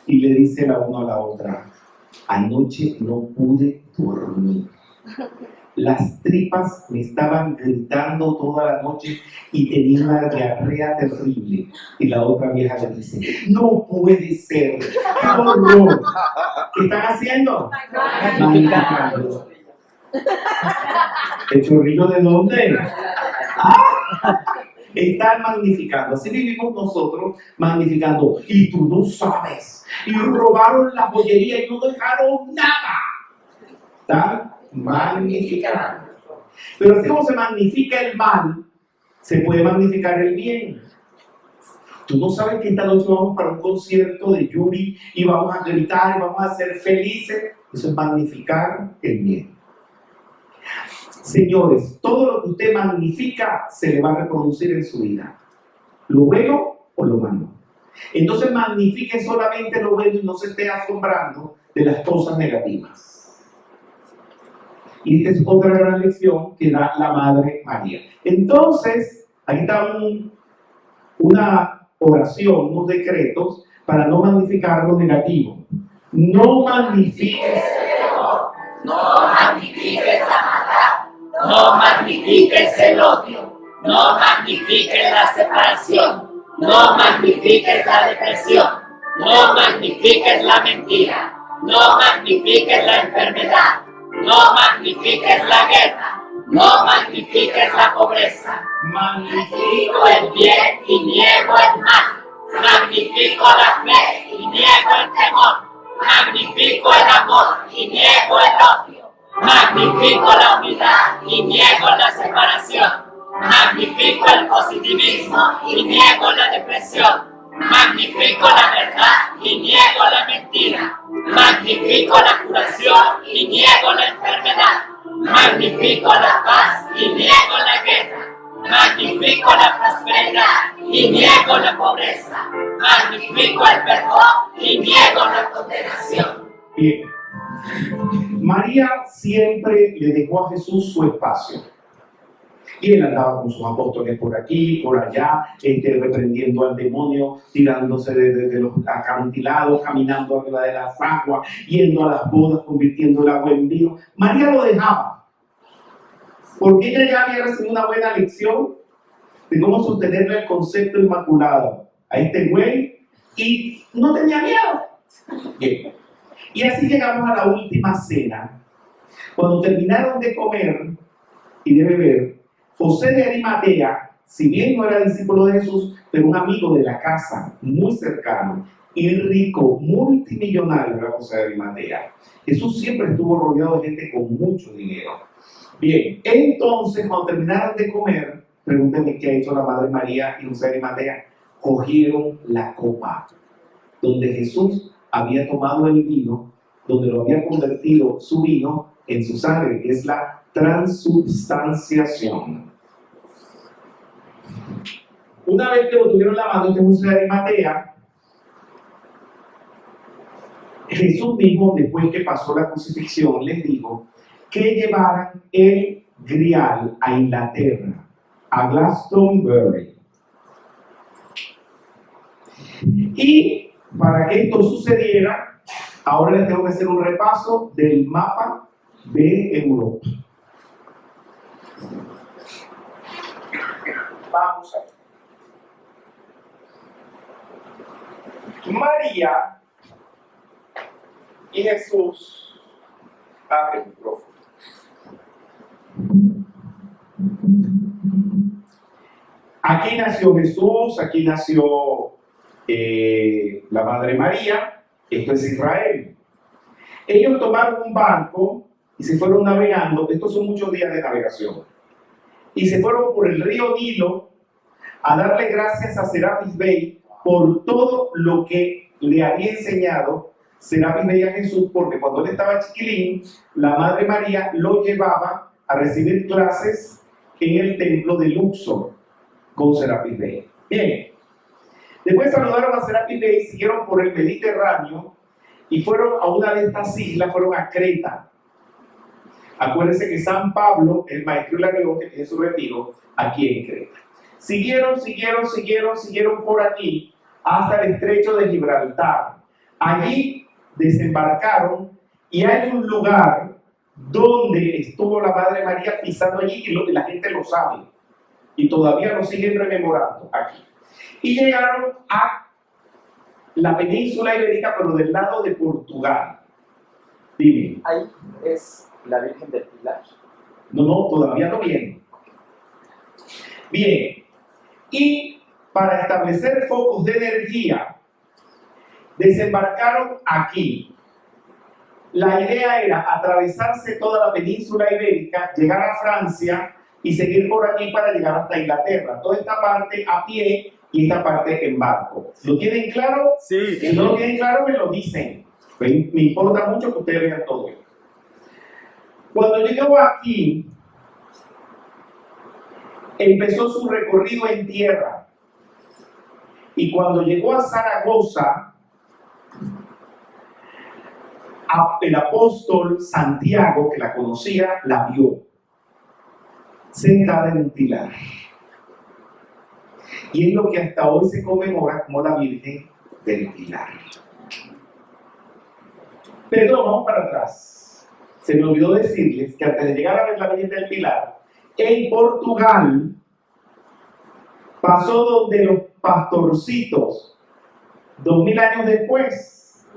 y le dice la una a la otra: anoche no pude dormir. Las tripas me estaban gritando toda la noche y tenía una diarrea terrible. Y la otra vieja le dice: no puede ser, qué horror. ¿Qué están haciendo? Magnificando. ¿El chorrillo de dónde? Están magnificando. Así vivimos nosotros, magnificando. Y tú no sabes. Y robaron la joyería y no dejaron nada. Están magnificando. Pero así como se magnifica el mal, se puede magnificar el bien. Tú no sabes que esta noche vamos para un concierto de Yuri y vamos a gritar y vamos a ser felices. Eso es magnificar el bien. Señores, todo lo que usted magnifica se le va a reproducir en su vida. Lo bueno o lo malo. Entonces magnifique solamente lo bueno y no se esté asombrando de las cosas negativas. Y esta es otra gran lección que da la Madre María. Entonces, aquí está una oración, unos decretos para no magnificar lo negativo. No magnifiques el error.
No magnifiques la maldad, no magnifiques el odio, no magnifiques la separación, no magnifiques la depresión, no magnifiques la mentira, no magnifiques la enfermedad, no magnifiques la guerra, no magnifiques la pobreza. Magnifico el bien y niego el mal, magnifico la fe y niego el temor. Magnifico el amor y niego el odio. Magnifico la unidad y niego la separación. Magnifico el positivismo y niego la depresión. Magnifico la verdad y niego la mentira. Magnifico la curación y niego la enfermedad. Magnifico la paz y niego la guerra. Magnifico la prosperidad y niego la pobreza. Magnifico el perdón y niego la condenación.
Bien. María siempre le dejó a Jesús su espacio. Y él andaba con sus apóstoles por aquí, por allá, reprendiendo al demonio, tirándose de los acantilados, caminando arriba de las aguas, yendo a las bodas, convirtiendo el agua en vino. María lo dejaba. Porque ella ya había recibido una buena lección de cómo sostenerle el concepto inmaculado a este güey y no tenía miedo. Bien. Y así llegamos a la última cena. Cuando terminaron de comer y de beber, José de Arimatea, si bien no era discípulo de Jesús, pero un amigo de la casa, muy cercano y rico, multimillonario era José de Arimatea. Jesús siempre estuvo rodeado de gente con mucho dinero. Bien, entonces cuando terminaron de comer, pregúntenme qué ha hecho la Madre María y José de Arimatea. Cogieron la copa donde Jesús había tomado el vino, donde lo había convertido su vino en su sangre, que es la transubstanciación. Una vez que lo tuvieron en la mano, este José de Arimatea, Jesús mismo, después que pasó la crucifixión, les dijo que llevaran el grial a Inglaterra, a Glastonbury. Y para que esto sucediera, ahora les tengo que hacer un repaso del mapa de Europa. Vamos a ver. María y Jesús. Abre el micrófono. Aquí nació Jesús, aquí nació la Madre María, esto es Israel. Ellos tomaron un barco y se fueron navegando, estos son muchos días de navegación, y se fueron por el río Nilo a darle gracias a Serapis Bey por todo lo que le había enseñado Serapis Bey a Jesús, porque cuando él estaba chiquilín, la Madre María lo llevaba a recibir clases en el templo de Luxor con Serapis Bey. Bien, después saludaron a Serapis Bey, siguieron por el Mediterráneo y fueron a una de estas islas, fueron a Creta. Acuérdense que San Pablo, el maestro Hilarión, que tiene su retiro aquí en Creta. Siguieron por aquí hasta el estrecho de Gibraltar. Allí desembarcaron y hay un lugar donde estuvo la Madre María pisando allí y la gente lo sabe. Y todavía lo siguen rememorando aquí. Y llegaron a la península ibérica, pero del lado de Portugal. Dime.
Ahí es la Virgen del Pilar.
No, todavía no viene. Bien. Y para establecer focos de energía, desembarcaron aquí. La idea era atravesarse toda la península ibérica, llegar a Francia y seguir por aquí para llegar hasta Inglaterra. Toda esta parte a pie y esta parte en barco. ¿Lo tienen claro?
Sí.
Si no lo tienen claro, me lo dicen. Me importa mucho que ustedes vean todo esto. Cuando llegó aquí, empezó su recorrido en tierra. Y cuando llegó a Zaragoza, el apóstol Santiago, que la conocía, la vio sentada en un pilar. Y es lo que hasta hoy se conmemora como la Virgen del Pilar. Pero vamos para atrás. Se me olvidó decirles que antes de llegar a ver la Virgen del Pilar, en Portugal pasó donde los pastorcitos, 2000 años después,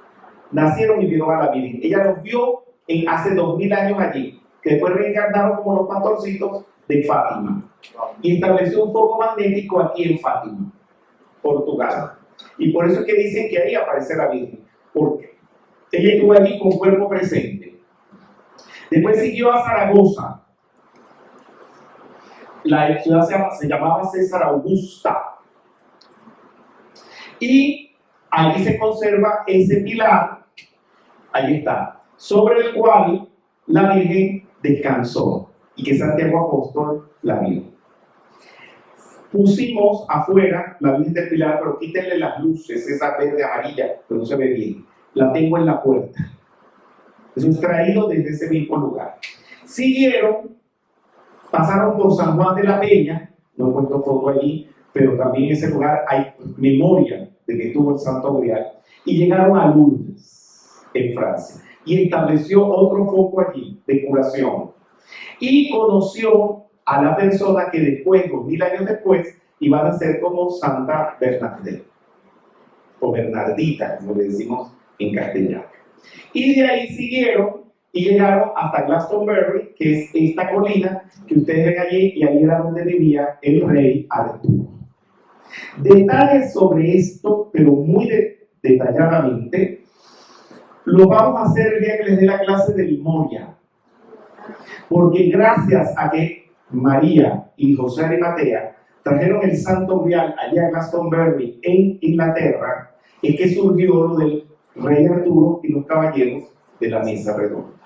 nacieron y vieron a la Virgen. Ella los vio hace 2000 años allí, que después reencarnaron como los pastorcitos de Fátima. Y estableció un foco magnético aquí en Fátima, Portugal. Y por eso es que dicen que ahí aparece la Virgen, porque ella estuvo allí con cuerpo presente. Después siguió a Zaragoza. La ciudad se llamaba César Augusta. Y allí se conserva ese pilar, ahí está, sobre el cual la Virgen descansó y que Santiago Apóstol la vio. Pusimos afuera la Virgen del Pilar, pero quítenle las luces, esa verde amarilla, que no se ve bien. La tengo en la puerta. Eso es traído desde ese mismo lugar. Siguieron, pasaron por San Juan de la Peña, no he puesto foto allí, pero también en ese lugar hay memoria de que estuvo el Santo Grial, y llegaron a Lourdes, en Francia, y estableció otro foco allí de curación. Y conoció a la persona que después, 2000 años después, iban a ser como Santa Bernadette, o Bernardita, como le decimos en castellano. Y de ahí siguieron y llegaron hasta Glastonbury, que es esta colina que ustedes ven allí, y ahí era donde vivía el rey Arturo. Detalles sobre esto, pero muy detalladamente, lo vamos a hacer el día que les dé la clase del Moria. Porque gracias a que María y José Arimatea trajeron el Santo Grial allá a Glastonbury, en Inglaterra, es que surgió lo del rey Arturo y los caballeros de la mesa redonda.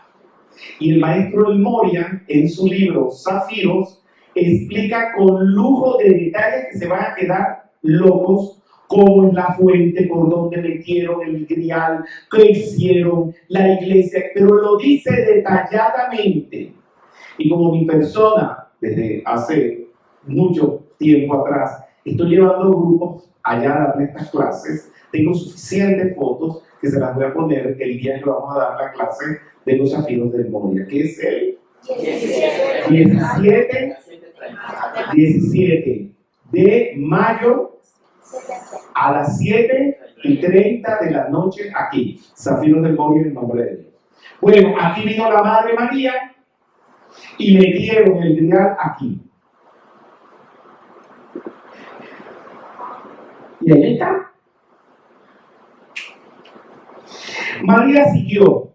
Y el maestro El Moria, en su libro Zafiros, explica con lujo de detalles que se van a quedar locos, cómo es la fuente, por donde metieron el grial, qué hicieron, la iglesia, pero lo dice detalladamente. Y como mi persona, desde hace mucho tiempo atrás, estoy llevando grupos allá a darle estas clases, tengo suficientes fotos que se las voy a poner el día que vamos a dar la clase de los Zafiros del Moria, que es el 17 de mayo a las 7:30 de la noche aquí. Zafiros del Moria en nombre de Dios. Bueno, aquí vino la Madre María y metieron el grial aquí. Y ahí está. María siguió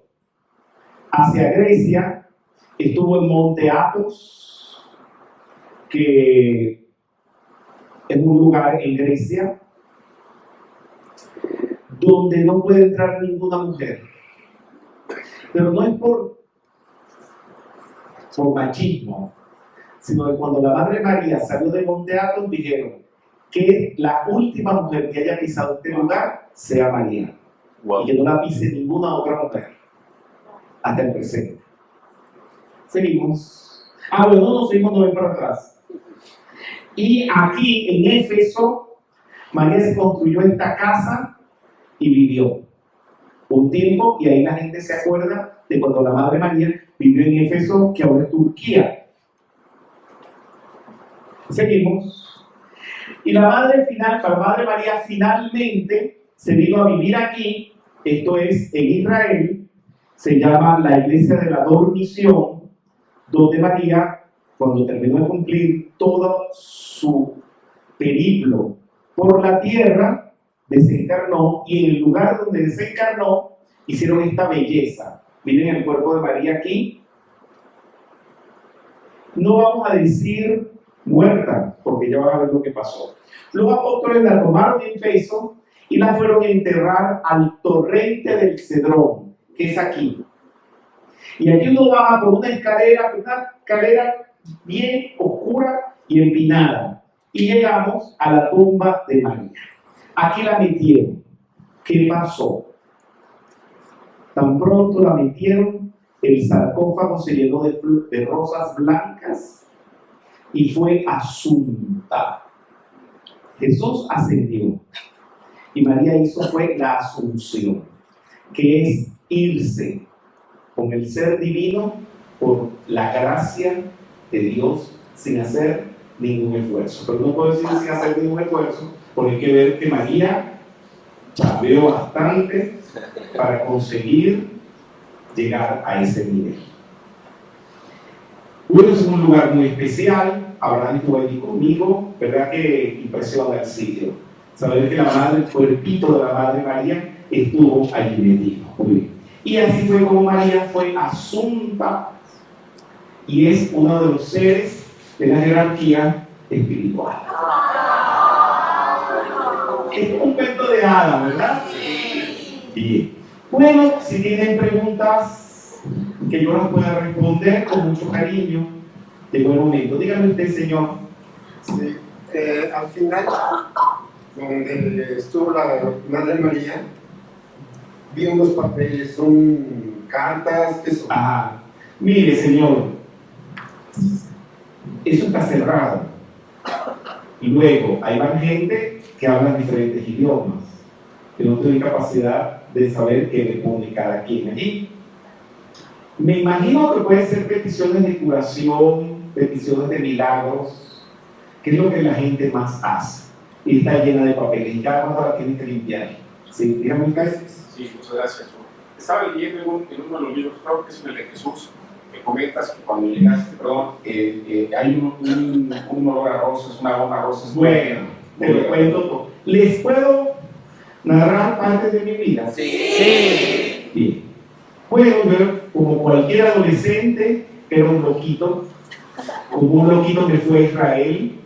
hacia Grecia, estuvo en Monte Athos, que es un lugar en Grecia, donde no puede entrar ninguna mujer. Pero no es por machismo, sino que cuando la Madre María salió de Monte Athos, dijeron que la última mujer que haya pisado este lugar sea María. Y que no la pise ninguna otra mujer hasta el presente. Seguimos. Bueno, nos seguimos, nos ven para atrás. Y aquí en Éfeso, María se construyó esta casa y vivió un tiempo, y ahí la gente se acuerda de cuando la Madre María vivió en Éfeso, que ahora es Turquía. Seguimos. Y la Madre María finalmente se vino a vivir aquí, esto es en Israel, se llama la Iglesia de la Dormición, donde María, cuando terminó de cumplir todo su periplo por la tierra, desencarnó, y en el lugar donde desencarnó hicieron esta belleza. Miren el cuerpo de María aquí. No vamos a decir muerta, porque ya van a ver lo que pasó. Los apóstoles la tomaron en peso y la fueron a enterrar al torrente del Cedrón, que es aquí. Y aquí uno baja por una escalera bien oscura y empinada, y llegamos a la tumba de María. Aquí la metieron. ¿Qué pasó? Tan pronto la metieron, el sarcófago se llenó de rosas blancas y fue asunta. Jesús ascendió y María fue la asunción, que es irse con el ser divino por la gracia de Dios sin hacer ningún esfuerzo. Pero no puedo decir sin hacer ningún esfuerzo, porque hay que ver que María chambeó bastante para conseguir llegar a ese nivel. Bueno, es un lugar muy especial. Abraham estuvo allí conmigo, ¿verdad? Que impresiona el sitio. Saber que el cuerpito de la Madre María estuvo allí metido. Muy bien. Y así fue como María fue asunta, y es uno de los seres de la jerarquía espiritual. Es un cuento de hadas, ¿verdad? Bien. Bueno, si tienen preguntas que yo las pueda responder con mucho cariño, de buen momento. Dígame usted, señor.
Sí, al final, donde estuvo la Madre María, vi unos papeles, son cartas, ¿qué son?
Mire, señor, eso está cerrado. Y luego, hay más gente que habla diferentes idiomas, que no tienen capacidad de saber qué le pone cada quien allí. Me imagino que pueden ser peticiones de curación, peticiones de milagros, que es lo que la gente más hace. Y está llena de papeles, y cada uno la tiene que limpiar. ¿Sí? Dígame usted.
Sí, muchas gracias. Estaba leyendo en uno de los libros, creo que es el de Jesús, que comentas que cuando llegaste, hay un olor a rosas, una aroma a rosas.
Bueno, te lo cuento todo. ¿Les puedo narrar partes de mi vida?
Sí.
Bien. Bueno, yo, como cualquier adolescente, era un loquito, como un loquito que fue a Israel.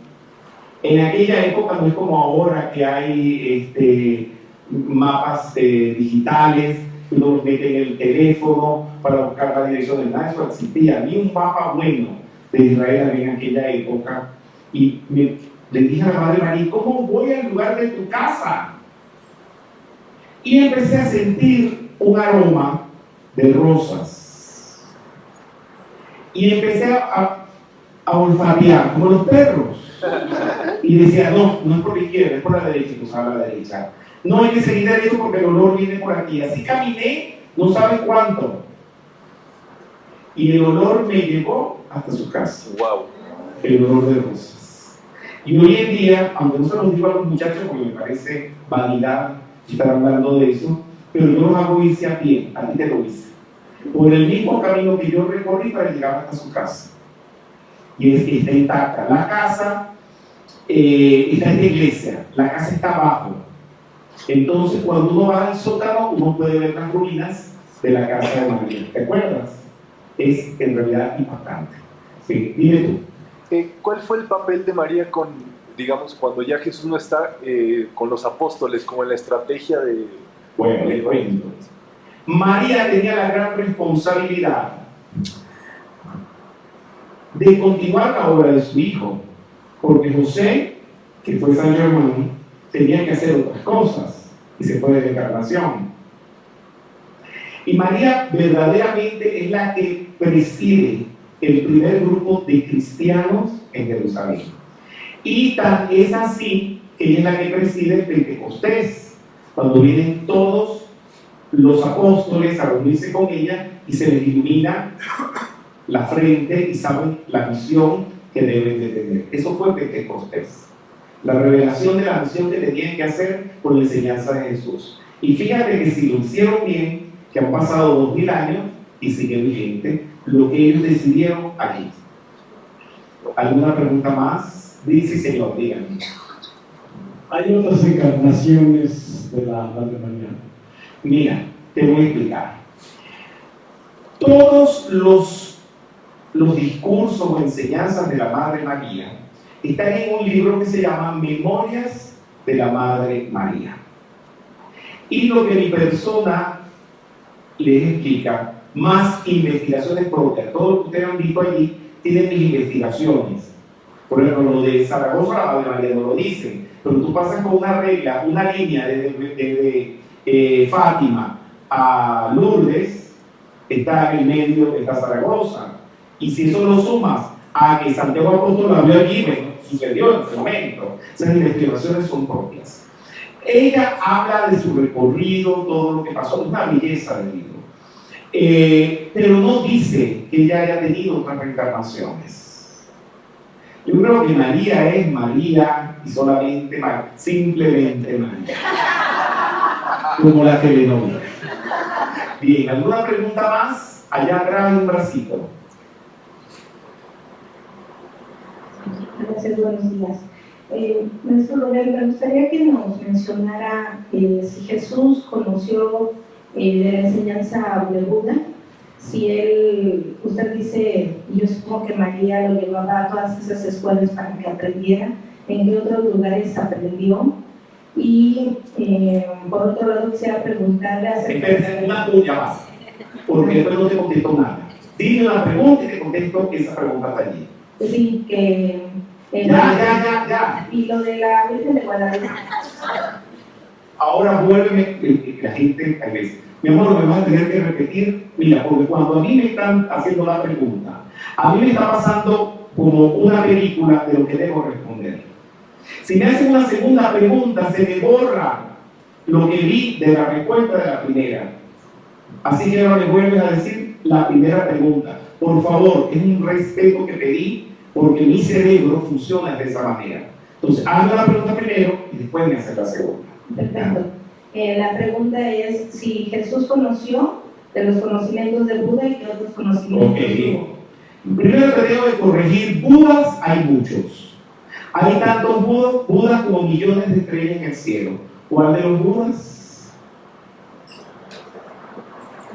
En aquella época no es como ahora que hay mapas digitales, uno los mete en el teléfono para buscar la dirección del nada, eso existía. Ni un mapa bueno de Israel había en aquella época. Y le dije a la Madre María, ¿cómo voy al lugar de tu casa? Y empecé a sentir un aroma de rosas. Y empecé a olfatear, como los perros. Y decía, no es por la izquierda, es por la derecha, y usaba la derecha. No hay que seguir derecho porque el olor viene por aquí. Así caminé, no sabe cuánto. Y el olor me llevó hasta su casa.
Wow.
El olor de rosas. Y hoy en día, aunque no se los digo a los muchachos porque me parece vanidad estar hablando de eso, pero yo los hago irse a pie, a ti te lo hice, por el mismo camino que yo recorrí para llegar hasta su casa. Y está intacta. La casa está en la iglesia, la casa está abajo. Entonces, cuando uno va al sótano, uno puede ver las ruinas de la casa de María. ¿Te acuerdas? Es en realidad impactante. Sí, dime tú.
¿Cuál fue el papel de María digamos, cuando ya Jesús no está con los apóstoles, como en la estrategia
Bueno, le cuento. María tenía la gran responsabilidad de continuar la obra de su hijo, porque José, que fue San Germán, tenía que hacer otras cosas y se fue de la encarnación. Y María verdaderamente es la que preside el primer grupo de cristianos en Jerusalén. Y tan es así que ella es la que preside el Pentecostés, cuando vienen todos los apóstoles a reunirse con ella y se les ilumina la frente y saben la misión que deben de tener. Eso fue Pentecostés, la revelación de la misión que tenían que hacer por la enseñanza de Jesús. Y fíjate que si lo hicieron bien, que han pasado 2000 años y sigue vigente lo que ellos decidieron allí. ¿Alguna pregunta más? Dice, señor, díganme.
Hay otras encarnaciones de la Madre María.
Mira, te voy a explicar. Todos los discursos o enseñanzas de la Madre María están en un libro que se llama Memorias de la Madre María. Y lo que mi persona les explica, más investigaciones propias. Todo lo que ustedes han visto allí tienen mis investigaciones. Por ejemplo, lo de Zaragoza, la Madre María no lo dice, pero tú pasas con una regla, una línea desde Fátima a Lourdes, está en el medio, está Zaragoza. Y si eso lo sumas a que Santiago Apóstol la vio allí, bueno, sucedió en ese momento. Esas investigaciones son propias. Ella habla de su recorrido, todo lo que pasó, es una belleza del libro. Pero no dice que ella haya tenido otras reencarnaciones. Yo creo que María es María y solamente María, simplemente María. Como la telenovela. Bien, ¿alguna pregunta más? Allá atrás hay un bracito.
Gracias, buenos días. Maestro Lorel, me gustaría que nos mencionara si Jesús conoció de la enseñanza de Buda, si él, usted dice, y yo supongo que María lo llevaba a todas esas escuelas para que aprendiera, en qué otros lugares aprendió, y por otro lado quisiera preguntarle
acerca de una tuya más, porque después no te contesto nada. Dime una pregunta y te contesto esa pregunta de allí.
Sí, que...
Ya.
Y lo de la Virgen de Guadalupe.
Ahora vuelve la gente a veces. Mi amor, me vas a tener que repetir. Mira, porque cuando a mí me están haciendo la pregunta, a mí me está pasando como una película de lo que debo responder. Si me hacen una segunda pregunta, se me borra lo que vi de la respuesta de la primera. Así que ahora me vuelves a decir la primera pregunta. Por favor, es un respeto que pedí, porque mi cerebro funciona de esa manera. Entonces, hazme la pregunta primero y después me haces la segunda.
Perfecto. La pregunta es si Jesús conoció de los conocimientos de Buda y qué otros conocimientos tuvo.
Primero te debo de corregir, Budas hay muchos. Hay tantos Budas como millones de estrellas en el cielo. ¿Cuál de los Budas?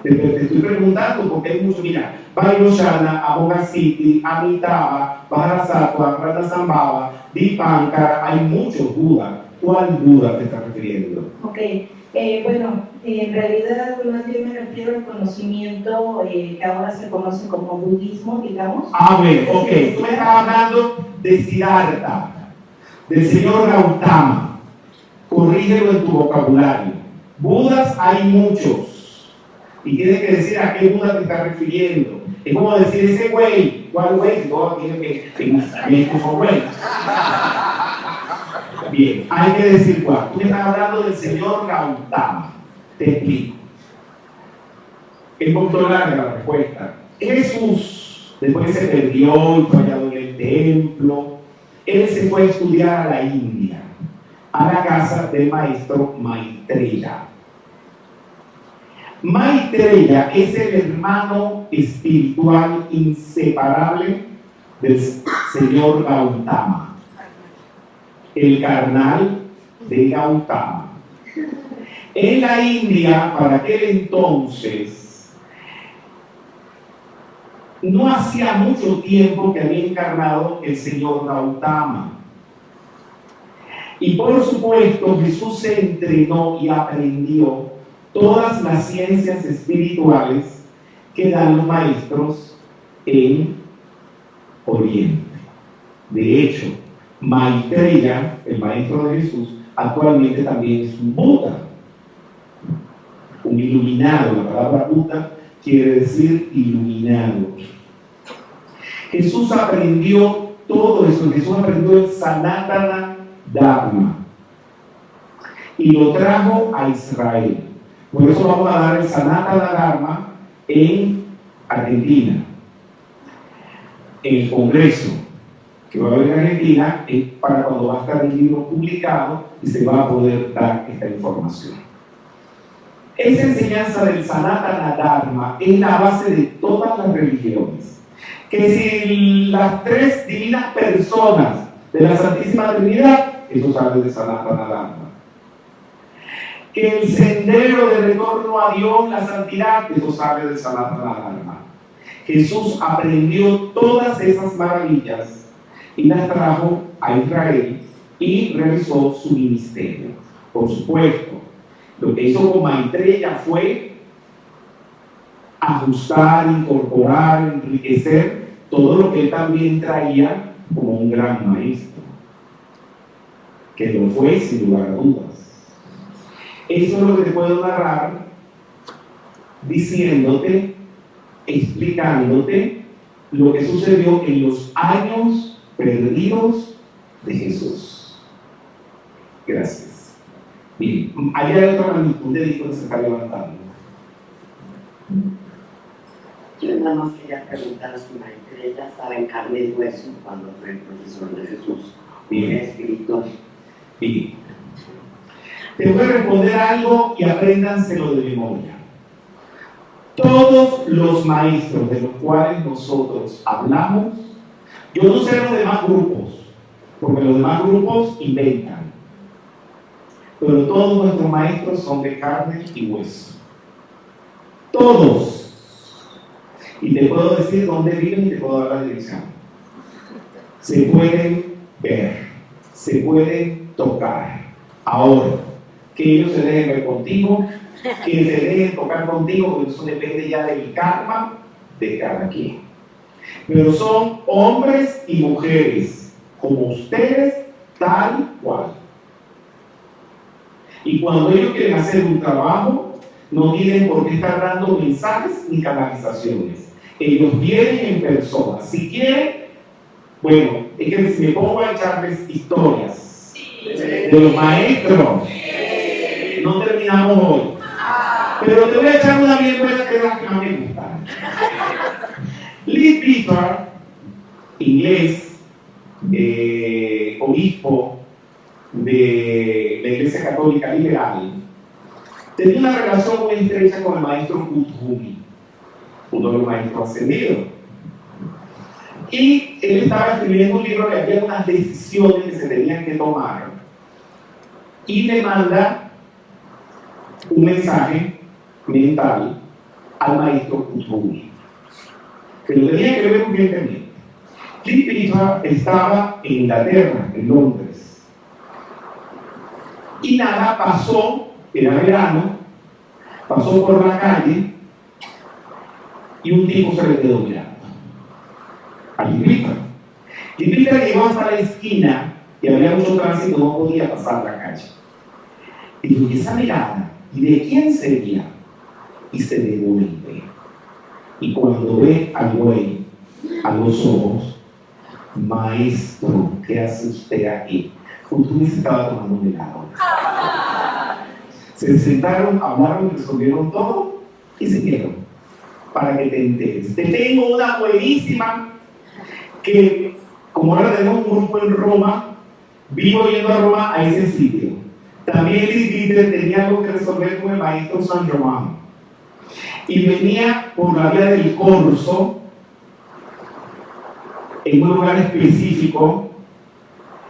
Te estoy preguntando porque hay muchos. Mira, Vairocana, Abogasiti, Amitabha, Vajrasattva, Ranasambhava, Dipankara, hay muchos Budas. ¿Cuál Buda te estás refiriendo?
Ok, bueno, en realidad más bien me refiero al conocimiento que ahora se conoce como budismo, digamos.
Ah, bueno, ok. Tú me estabas hablando de Siddhartha, del señor Gautama. Corrígelo en tu vocabulario. Budas hay muchos. Y tienes que decir a qué Buda te estás refiriendo. Es como decir ese güey. ¿Cuál güey? Todo tiene que como güey. Bien, hay que decir cuál. Tú me estás hablando del señor Gautama. Te explico. Es un poquito larga la respuesta. Jesús, después se perdió y fue hallado en el templo. Él se fue a estudiar a la India, a la casa del maestro Maitreya. Maitreya es el hermano espiritual inseparable del señor Gautama, el carnal de Gautama. En la India, para aquel entonces, no hacía mucho tiempo que había encarnado el señor Gautama. Y por supuesto, Jesús se entrenó y aprendió todas las ciencias espirituales que dan los maestros en Oriente. De hecho, Maitreya, el maestro de Jesús, actualmente también es un Buda, un iluminado. La palabra Buda quiere decir iluminado. Jesús aprendió todo eso. Jesús aprendió el Sanatana Dharma y lo trajo a Israel. Por eso vamos a dar el Sanatana Dharma en Argentina. El Congreso que va a haber en Argentina es para cuando va a estar el libro publicado y se va a poder dar esta información. Esa enseñanza del Sanatana Dharma es la base de todas las religiones. Que si las tres divinas personas de la Santísima Trinidad, eso sale de Sanatana Dharma. Que el sendero de retorno a Dios, la santidad, eso sale de Sanatana Dharma. Jesús aprendió todas esas maravillas y las trajo a Israel y realizó su ministerio. Por supuesto, lo que hizo con Maitreya fue ajustar, incorporar, enriquecer todo lo que él también traía como un gran maestro, que lo fue sin lugar a dudas. Eso es lo que te puedo narrar diciéndote, explicándote lo que sucedió en los años perdidos de Jesús. Gracias. Bien, allá hay otra magnitud de disco que se está levantando.
Yo nada más quería preguntar a su maestra, ella estaba en carne y hueso cuando fue el profesor de Jesús.
Bien.
Era escritor.
Bien. Te voy a responder algo y apréndanselo de memoria. Todos los maestros de los cuales nosotros hablamos, yo no sé los demás grupos, porque los demás grupos inventan, pero todos nuestros maestros son de carne y hueso. Todos. Y te puedo decir dónde viven y te puedo dar la dirección. Se pueden ver, se pueden tocar. Ahora, que ellos se dejen ver contigo, que se dejen tocar contigo, porque eso depende ya del karma de cada quien. Pero son hombres y mujeres, como ustedes, tal cual. Y cuando ellos quieren hacer un trabajo, no tienen por qué estar dando mensajes ni canalizaciones. Ellos vienen en persona. Si quieren, bueno, es que si me pongo a echarles historias de los maestros, no terminamos hoy. Pero te voy a echar una bien buena que es la que más me gusta. Lee Peter, inglés, obispo de la Iglesia Católica Liberal, tenía una relación muy estrecha con el maestro Kuthumi, uno de los maestros ascendidos. Y él estaba escribiendo un libro que había unas decisiones que se tenían que tomar. Y le manda un mensaje mental al maestro Kuthumi, que lo tenía que ver urgentemente. Lee Peter estaba en Inglaterra, en Londres. Y nada, pasó, era verano, pasó por la calle y un tipo se le quedó mirando a Lee Peter. Lee Peter llegó hasta la esquina y había mucho tránsito, no podía pasar la calle. Y dijo, ¿y esa mirada? ¿Y de quién sería? Y se devuelve. Y cuando ve al güey a los ojos, maestro, ¿qué hace usted aquí? Kuthumi se estaba tomando un helado. Se sentaron, hablaron, resolvieron todo y se quedaron. Para que te enteres. Te tengo una buenísima que, como ahora tenemos un grupo en Roma, vivo yendo a Roma a ese sitio. También Lee Peter tenía algo que resolver con el maestro San Román. Y venía por la vía del Corso, en un lugar específico,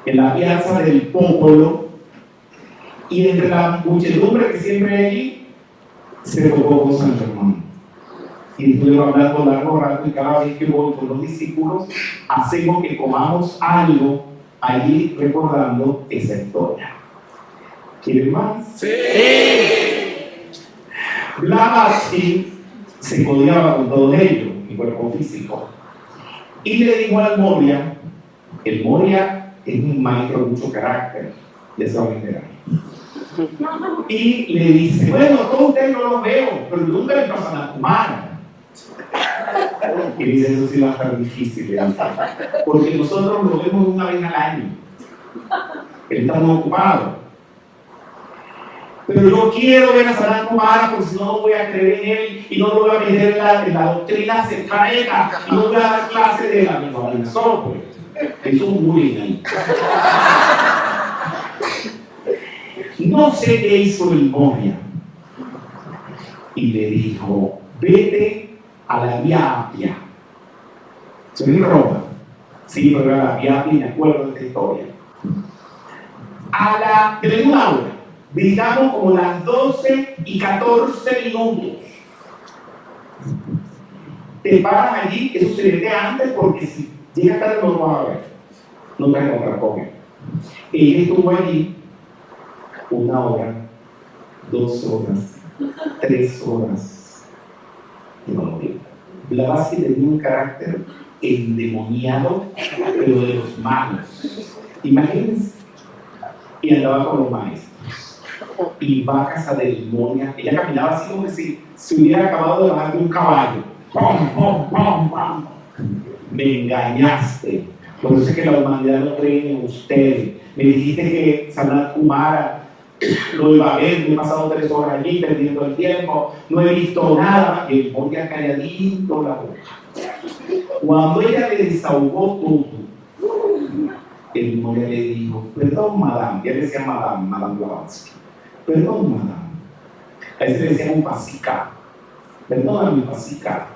en la Piazza del Popolo, y entre la muchedumbre que siempre hay allí, se tocó con San Román. Y estuvieron hablando largo rato, y cada vez que voy con los discípulos, hacemos que comamos algo allí recordando esa historia. ¿Quieren más?
Sí.
Blavatsky se codiaba con todo ello, mi cuerpo físico. Y le dijo al Moria, el Moria es un maestro de mucho carácter, ya se va a enterar. Y le dice, bueno, todos ustedes no los veo, pero nunca le pasan a Kumara. Y dice, eso sí va a estar difícil, porque nosotros lo vemos una vez al año. Él está muy ocupado. Pero yo quiero ver a Sanat Kumara porque si no, no voy a creer en él y no lo voy a meter en la doctrina secreta y no voy a dar clase de la menorización, pues. Eso es un bullying ahí. No sé qué hizo el Moria. Y le dijo, vete a la Vía Apia. Soy en Roma. Sí, pero era la Vía Apia y me acuerdo de esta historia. De una hora, digamos como las 12:14. Te paras allí, eso se vete antes porque si llegas tarde no lo vas a ver. No te vas a encontrar con él. Él estuvo allí 1 hora, 2 horas, 3 horas. Y no lo vi. Blavatsky tenía un carácter endemoniado, pero de los malos. Imagínense. Y andaba con los maestros. Y va a casa del Moria. Ella caminaba así como si se hubiera acabado de bajar de un caballo. ¡Pum, pum, pum, pum! Me engañaste. Por eso es que la humanidad no cree en usted. Me dijiste que Sanat Kumara lo iba a ver. Me he pasado 3 horas allí perdiendo el tiempo. No he visto nada. Y el Moria calladito la boca. Cuando ella le desahogó todo, el Moria le dijo, perdón, madame. Ya le decía madame Blavatsky. Perdón, madame. A ese le decían un pasica. Perdóname, pasica.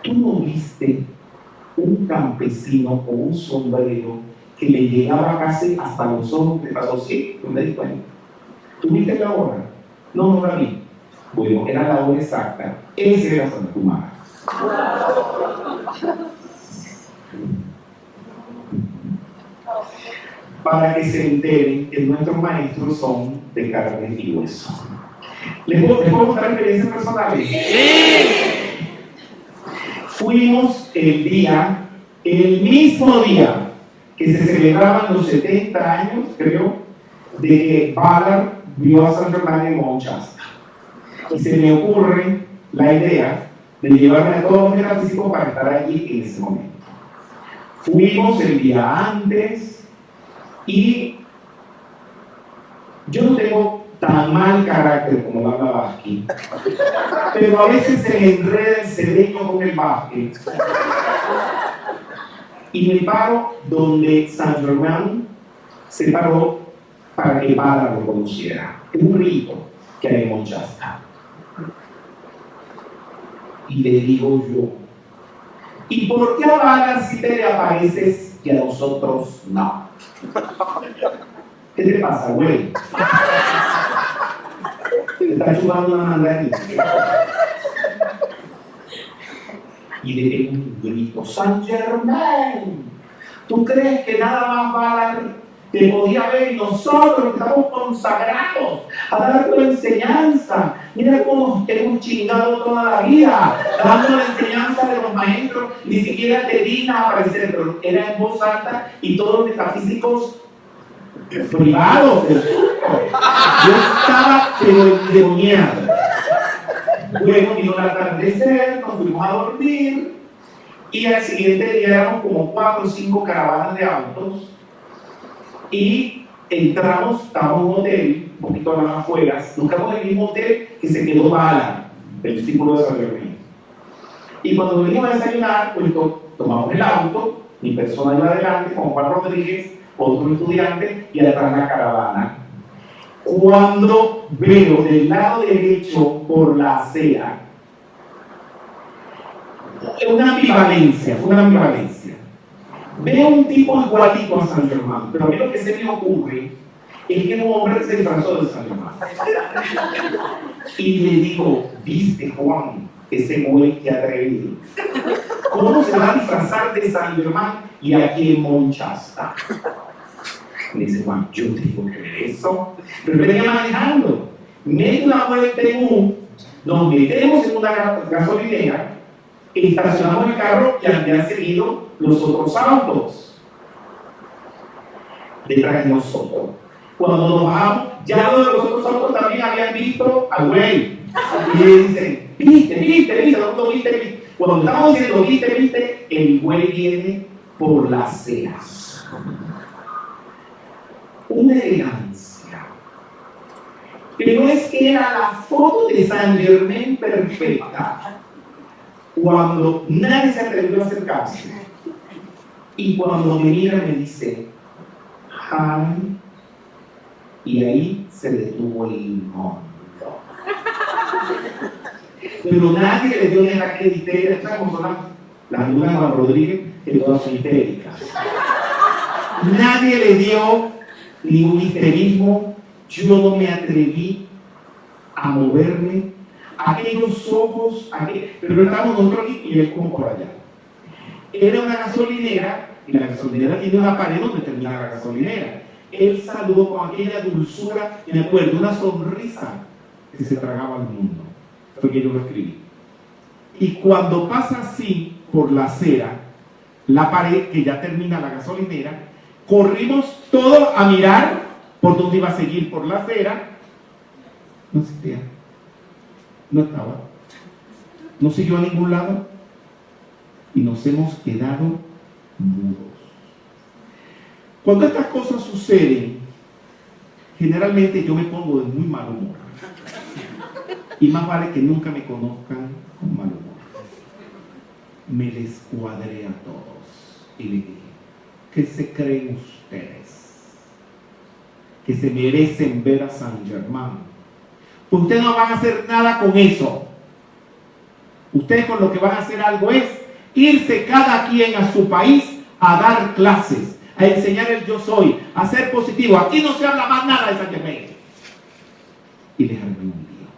¿Tú no viste un campesino con un sombrero que le llegaba casi hasta los ojos? ¿Te pasó? Sí, no me di cuenta. ¿Tú viste la hora? No, no la vi. Bueno, era la hora exacta. Ese era Sanat Kumara. Para que se enteren que nuestros maestros son de carne y hueso. ¿Les puedo contar experiencias personales? ¡Sí! Fuimos el mismo día que se celebraban los 70 años, creo, de que Ballard vio a San Germán en Monchasta. Y se me ocurre la idea de llevarme a todos los metafísicos para estar allí en ese momento. Fuimos el día antes y yo no tengo tan mal carácter como la Blavatsky, pero a veces se me enreda el cerebro con el básquet. Y me paro donde San Germán se paró para que Ballard lo conociera. Es un rito que hay en Monchasta. Y le digo yo, ¿y por qué a Ballard sí te le apareces y a nosotros no? ¿Qué te pasa, güey? Te está chupando una mandarina. Y le pego un grito, San Germán, ¿tú crees que nada más Ballard te podía ver y nosotros estamos consagrados a dar tu enseñanza? Mira cómo nos hemos chingado toda la vida dando la enseñanza de los maestros, ni siquiera te dignas aparecer, pero era en voz alta y todos los metafísicos privados del surco. Yo estaba pero endemoniado. Bueno, vino el atardecer, nos fuimos a dormir y al siguiente día éramos como 4 o 5 caravanas de autos y entramos, estábamos en un hotel, un poquito más afuera, nunca en el mismo hotel que se quedó Ballard, el discípulo de San Germán. Y cuando venimos a desayunar, pues tomamos el auto, mi persona iba adelante, con Juan Rodríguez, otro estudiante, y atrás la caravana. Cuando veo del lado derecho por la acera, una ambivalencia. Veo un tipo igualito a San Germán, pero a mí lo que se me ocurre es que un hombre se disfrazó de San Germán. Y le digo, ¿viste, Juan? Ese güey que atrevido. ¿Cómo se va a disfrazar de San Germán y aquí en Monchasta? Me dice, Juan, yo tengo que ver eso. Pero venía manejando. meto una vuelta en U, nos metemos en una gasolinera, estacionamos el carro y al día seguido los otros autos detrás de nosotros. Cuando nos bajamos, ya los otros autos también habían visto al güey. Y le dicen, viste, ¿dónde viste? Cuando estamos diciendo, viste, el güey viene por la acera. Una elegancia. Pero es que era la foto de Saint Germain perfecta. Cuando nadie se atrevió a acercarse. Y cuando me mira me dice, hi. Y ahí se detuvo el mundo. Pero nadie le dio ni la creditera. ¿Sabes cómo son las dudas de Juan Rodríguez? Que todas son histéricas. Nadie le dio ningún histerismo. Yo no me atreví a moverme. Aquellos ojos, pero estábamos nosotros aquí y él como por allá. Era una gasolinera y la gasolinera tiene una pared donde termina la gasolinera. Él saludó con aquella dulzura, y me acuerdo, una sonrisa que se tragaba al mundo. Fue que yo lo escribí. Y cuando pasa así por la acera, la pared que ya termina la gasolinera, corrimos todos a mirar por dónde iba a seguir por la acera. No existía. No estaba. No siguió a ningún lado. Y nos hemos quedado mudos. Cuando estas cosas suceden, generalmente yo me pongo de muy mal humor. Y más vale que nunca me conozcan con mal humor. Me les cuadré a todos y les dije, ¿qué se creen ustedes? Que se merecen ver a Saint Germain. Pues ustedes no van a hacer nada con eso. Ustedes con lo que van a hacer algo es irse cada quien a su país a dar clases, a enseñar el yo soy, a ser positivo. Aquí no se habla más nada de Saint Germain. Y les armé un lío.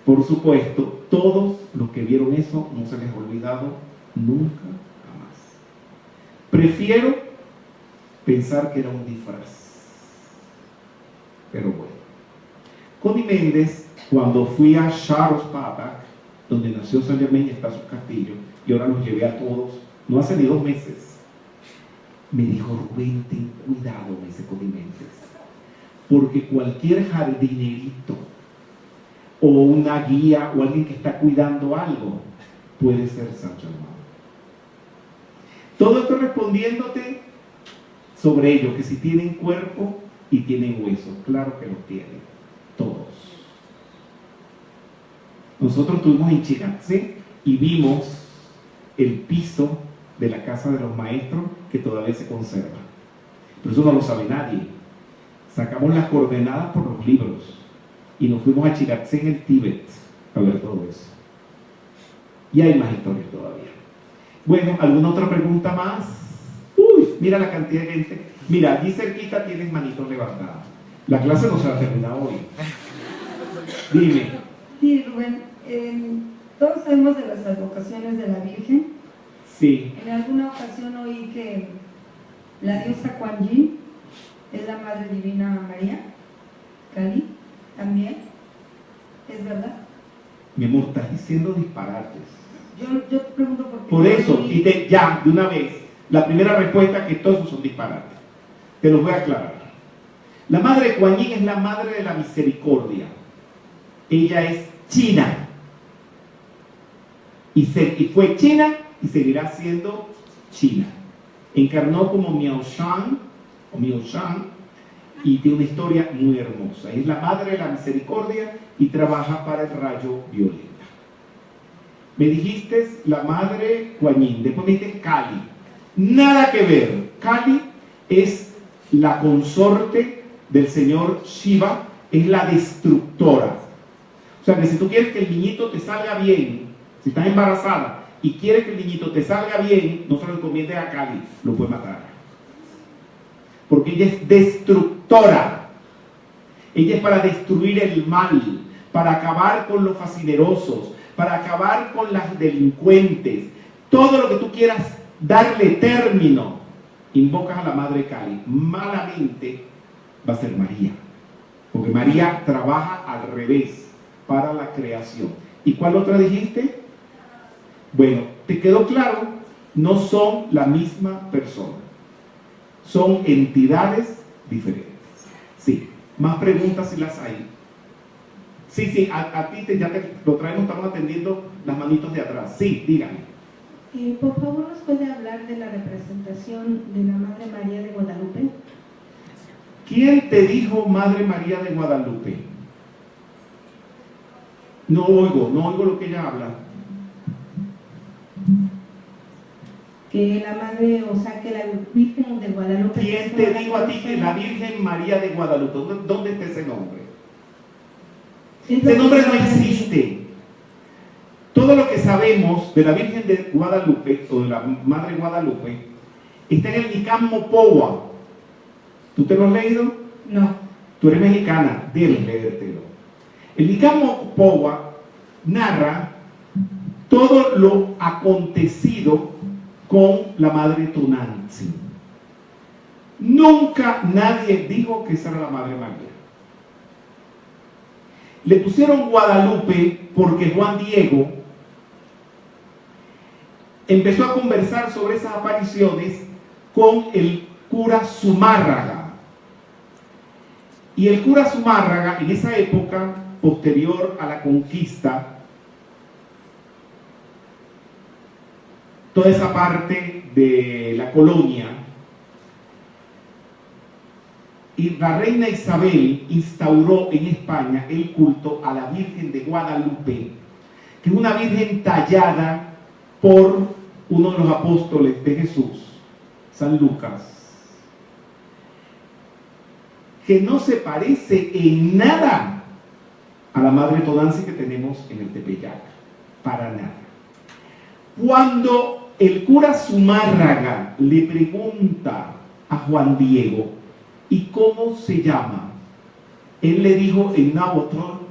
Por supuesto, todos los que vieron eso no se les ha olvidado nunca jamás. Prefiero pensar que era un disfraz. Pero bueno. Connie Méndez, cuando fui a Charles-Papac, donde nació Saint Germain y está su castillo, y ahora los llevé a todos, no hace ni 2 meses, me dijo, Rubén, ten cuidado, me dice Connie Méndez, porque cualquier jardinerito o una guía o alguien que está cuidando algo puede ser Saint Germain. Todo esto respondiéndote sobre ello, que si tienen cuerpo y tienen hueso, claro que los tienen, todos. Nosotros estuvimos en Chicatsé y vimos el piso de la casa de los maestros que todavía se conserva. Pero eso no lo sabe nadie. Sacamos las coordenadas por los libros y nos fuimos a Chicatsé en el Tíbet a ver todo eso. Y hay más historias todavía. Bueno, ¿alguna otra pregunta más? Uy, mira la cantidad de gente. Mira, allí cerquita tienes manitos levantadas. La clase no se va a terminar hoy. Dime.
Sí, Rubén, todos sabemos de las advocaciones de la Virgen.
Sí.
En alguna ocasión oí que la diosa Kuan Yin es la Madre Divina María, Kali, también. ¿Es verdad?
Mi amor, estás diciendo disparates.
Yo te pregunto por qué.
Por eso, y ya, de una vez, la primera respuesta es que todos son disparates. Te los voy a aclarar. La Madre de Kuan Yin es la Madre de la Misericordia. Ella es china. Y fue china y seguirá siendo china. Encarnó como Miao Shan, y tiene una historia muy hermosa. Es la Madre de la Misericordia y trabaja para el rayo violeta. Me dijiste la Madre Kuan Yin, después me dijiste Kali. Nada que ver. Kali es la consorte del señor Shiva, es la destructora. O sea que si tú quieres que el niñito te salga bien, si estás embarazada y quieres que el niñito te salga bien, no se lo encomiendes a Kali, lo puede matar. Porque ella es destructora. Ella es para destruir el mal, para acabar con los fascinerosos, para acabar con las delincuentes. Todo lo que tú quieras darle término, invocas a la Madre Kali. Malamente va a ser María. Porque María trabaja al revés para la creación. ¿Y cuál otra dijiste? Bueno, ¿te quedó claro? No son la misma persona. Son entidades diferentes. Sí. Más preguntas si las hay. Sí, a ti ya te lo traemos, estamos atendiendo las manitos de atrás. Sí, dígame.
Por favor, ¿nos puede hablar de la representación de la Madre María de Guadalupe?
¿Quién te dijo Madre María de Guadalupe? No oigo lo que ella habla.
Que la Madre, o sea, que la Virgen de Guadalupe...
¿Quién te dijo a ti que la Virgen María de Guadalupe? ¿Dónde está ese nombre? Ese nombre no existe. Todo lo que sabemos de la Virgen de Guadalupe, o de la Madre Guadalupe, está en el Nicán Mopowa. ¿Tú te lo has leído?
No.
Tú eres mexicana, debes leértelo. El Nicán Mopowa narra todo lo acontecido con la Madre Tonantzin. Nunca nadie dijo que esa era la Madre María. Le pusieron Guadalupe porque Juan Diego empezó a conversar sobre esas apariciones con el cura Zumárraga. Y el cura Zumárraga, en esa época, posterior a la conquista, toda esa parte de la colonia, y la reina Isabel instauró en España el culto a la Virgen de Guadalupe, que es una virgen tallada por uno de los apóstoles de Jesús, San Lucas, que no se parece en nada a la Madre Tonantzin que tenemos en el Tepeyac, para nada. Cuando el cura Zumárraga le pregunta a Juan Diego, ¿y cómo se llama? Él le dijo en náhuatl,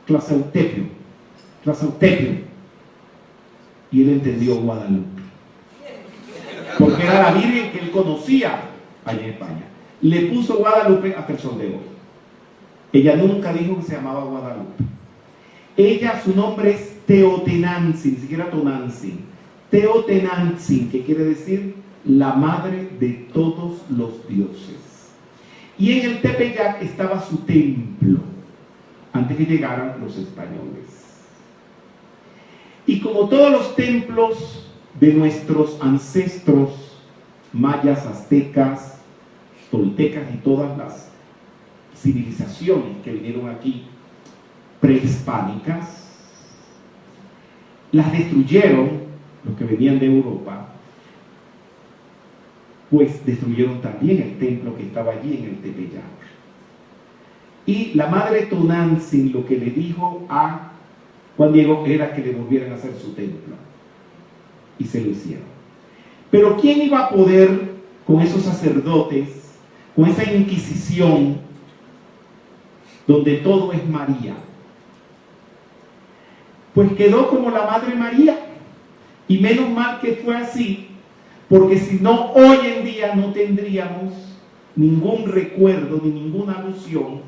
Tlazautepio. Y él entendió Guadalupe. Porque era la Virgen que él conocía allá en España. Le puso Guadalupe hasta el sol de hoy. Ella nunca dijo que se llamaba Guadalupe. Ella, su nombre es Teotenantzin, ni siquiera Tonantzin. Teotenantzin, que quiere decir la madre de todos los dioses. Y en el Tepeyac estaba su templo, antes que llegaran los españoles. Y como todos los templos de nuestros ancestros, mayas, aztecas, toltecas y todas las civilizaciones que vinieron aquí prehispánicas, las destruyeron los que venían de Europa, pues destruyeron también el templo que estaba allí en el Tepeyac. Y la Madre Tonantzin lo que le dijo a Juan Diego era que le volvieran a hacer su templo. Y se lo hicieron. Pero ¿quién iba a poder con esos sacerdotes, con esa inquisición, donde todo es María? Pues quedó como la Madre María. Y menos mal que fue así, porque si no, hoy en día no tendríamos ningún recuerdo ni ninguna alusión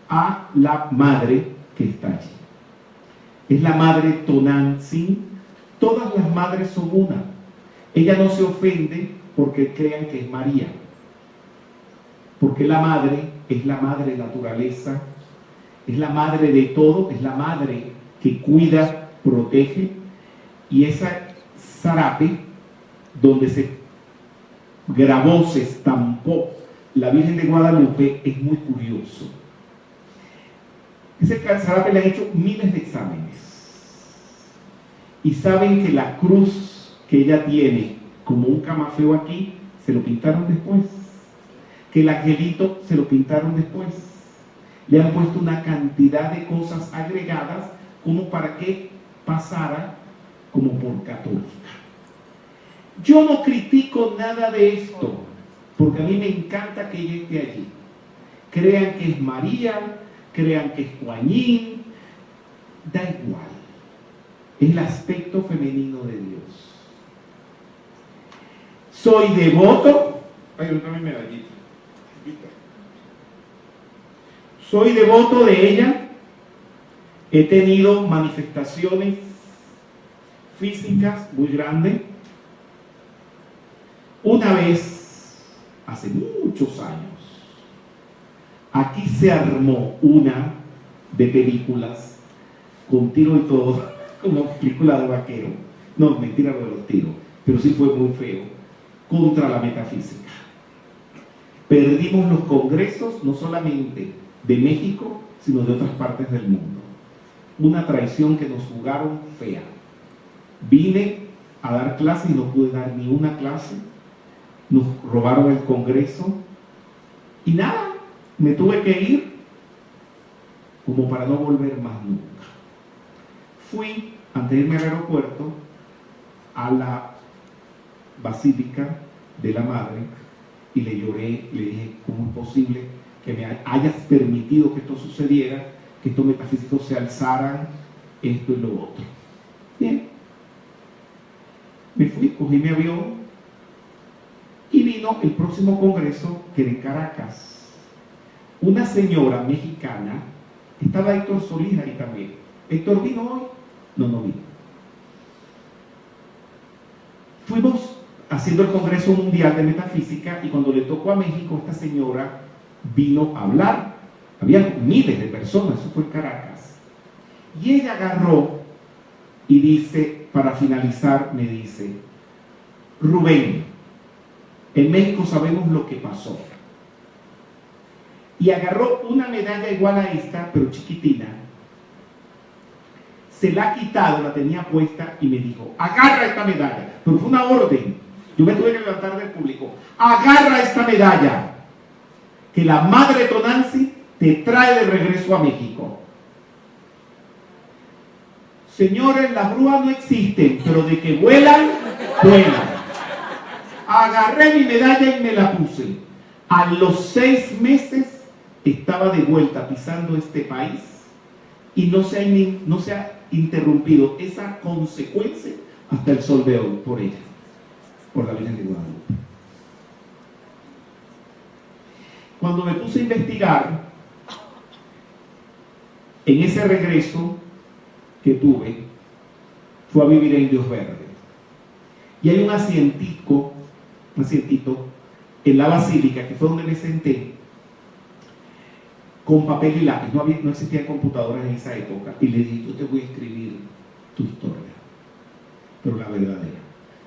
a la madre que está allí. Es la Madre Tonantzin. Todas las madres son una. Ella no se ofende porque crean que es María, porque la madre es la madre naturaleza, es la madre de todo, es la madre que cuida, protege. Y esa zarape donde se grabó, se estampó la Virgen de Guadalupe es muy curioso. Ese zarape le han hecho miles de exámenes y saben que la cruz que ella tiene como un camafeo aquí se lo pintaron después, que el angelito se lo pintaron después, le han puesto una cantidad de cosas agregadas como para que pasara como por católica. Yo no critico nada de esto, porque a mí me encanta que ella esté allí. Crean que es María, crean que es Juanín, da igual. Es el aspecto femenino de Dios. Soy devoto. Ay, dame medallita. Soy devoto de ella. He tenido manifestaciones físicas muy grandes. Una vez, hace muchos años, aquí se armó una de películas con tiro y todo, como película de vaquero. No, mentira lo de los tiros, pero sí fue muy feo, contra la metafísica. Perdimos los congresos, no solamente de México, sino de otras partes del mundo. Una traición que nos jugaron fea. Vine a dar clases y no pude dar ni una clase. Nos robaron el congreso. Y nada, me tuve que ir como para no volver más nunca. Fui, antes de irme al aeropuerto, a la Basílica de la Madre y le lloré, le dije, ¿cómo es posible que me hayas permitido que esto sucediera, que estos metafísicos se alzaran, esto y lo otro? Bien. Me fui, cogí mi avión y vino el próximo congreso, que era en Caracas. Una señora mexicana, estaba Héctor Solís ahí también. ¿Héctor vino hoy? No vino. Fuimos haciendo el Congreso Mundial de Metafísica y cuando le tocó a México, esta señora vino a hablar. Había miles de personas, eso fue en Caracas. Y ella agarró y dice, para finalizar, me dice, Rubén, en México sabemos lo que pasó. Y agarró una medalla igual a esta, pero chiquitina. Se la ha quitado, la tenía puesta y me dijo, agarra esta medalla. Pero fue una orden. Yo me tuve que levantar del público. Agarra esta medalla, que la madre Tonanzi te trae de regreso a México. Señores, las brujas no existen, pero de que vuelan, vuelan. Agarré mi medalla y me la puse. A los 6 meses estaba de vuelta pisando este país y no se ha interrumpido esa consecuencia hasta el sol de hoy por ella, por la Virgen de Guadalupe. Cuando me puse a investigar, en ese regreso que tuve, fue a vivir en Dios Verde. Y hay un asientito en la basílica, que fue donde me senté, con papel y lápiz. No existían computadoras en esa época. Y le dije, yo te voy a escribir tu historia, pero la verdadera.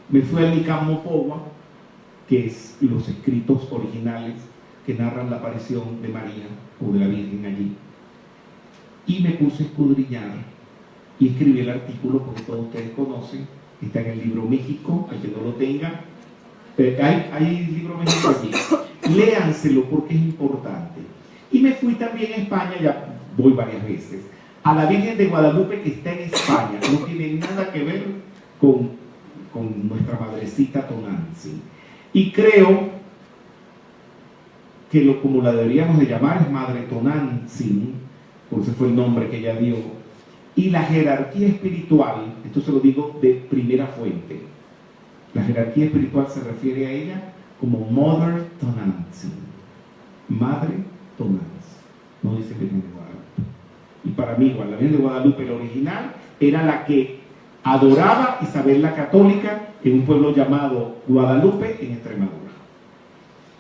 Me fui al Nicam Mopowa, que es los escritos originales que narran la aparición de María o de la Virgen allí. Y me puse a escudriñar y escribí el artículo, porque todos ustedes conocen, está en el libro México, al que no lo tenga. Hay libro México aquí. Léanselo porque es importante. Y me fui también a España, ya voy varias veces, a la Virgen de Guadalupe, que está en España. No tiene nada que ver con nuestra madrecita Tonanzi. Y creo que como la deberíamos de llamar es Madre Tonanzi, por ese fue el nombre que ella dio. Y la jerarquía espiritual, esto se lo digo de primera fuente, la jerarquía espiritual se refiere a ella como Mother Tonanzi, Madre Tonanzi, no dice Virgen de Guadalupe. Y para mí, igual, la Virgen de Guadalupe, la original, era la que adoraba Isabel la Católica en un pueblo llamado Guadalupe, en Extremadura.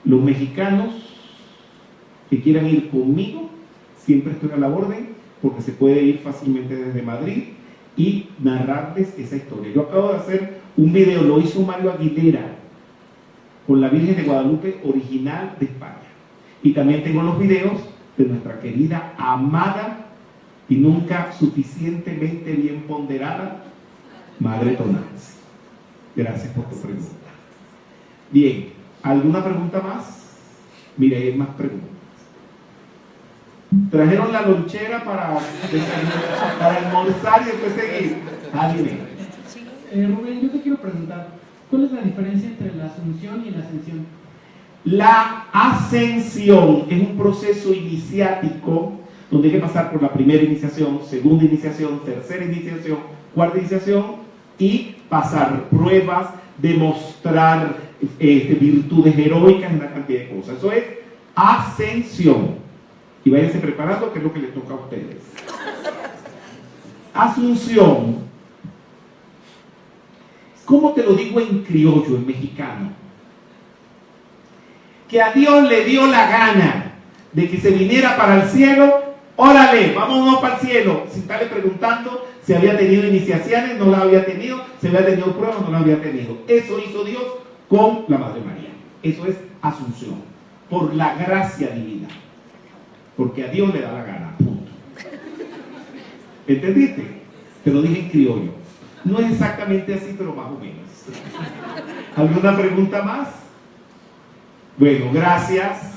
Los mexicanos que quieran ir conmigo, siempre estoy a la orden, porque se puede ir fácilmente desde Madrid y narrarles esa historia. Yo acabo de hacer un video, lo hizo Mario Aguilera, con la Virgen de Guadalupe original de España. Y también tengo los videos de nuestra querida, amada y nunca suficientemente bien ponderada Madre Tonanzi. Gracias por tu pregunta. Bien, ¿alguna pregunta más? Mira, hay más preguntas. Trajeron la lonchera para almorzar y después seguir.
Rubén, yo te quiero preguntar, ¿cuál es la diferencia entre la asunción y la ascensión?
La ascensión es un proceso iniciático donde hay que pasar por la primera iniciación, segunda iniciación, tercera iniciación, cuarta iniciación y pasar pruebas, demostrar virtudes heroicas y una cantidad de cosas. Eso es ascensión. Y váyanse preparando, que es lo que les toca a ustedes. Asunción. ¿Cómo te lo digo en criollo, en mexicano? Que a Dios le dio la gana de que se viniera para el cielo. Órale, vámonos para el cielo. Sin estarle preguntando si había tenido iniciaciones, no la había tenido, si había tenido pruebas, no la había tenido. Eso hizo Dios con la Madre María. Eso es asunción, por la gracia divina. Porque a Dios le da la gana, punto. ¿Entendiste? Te lo dije en criollo. No es exactamente así, pero más o menos. ¿Alguna pregunta más? Bueno, gracias.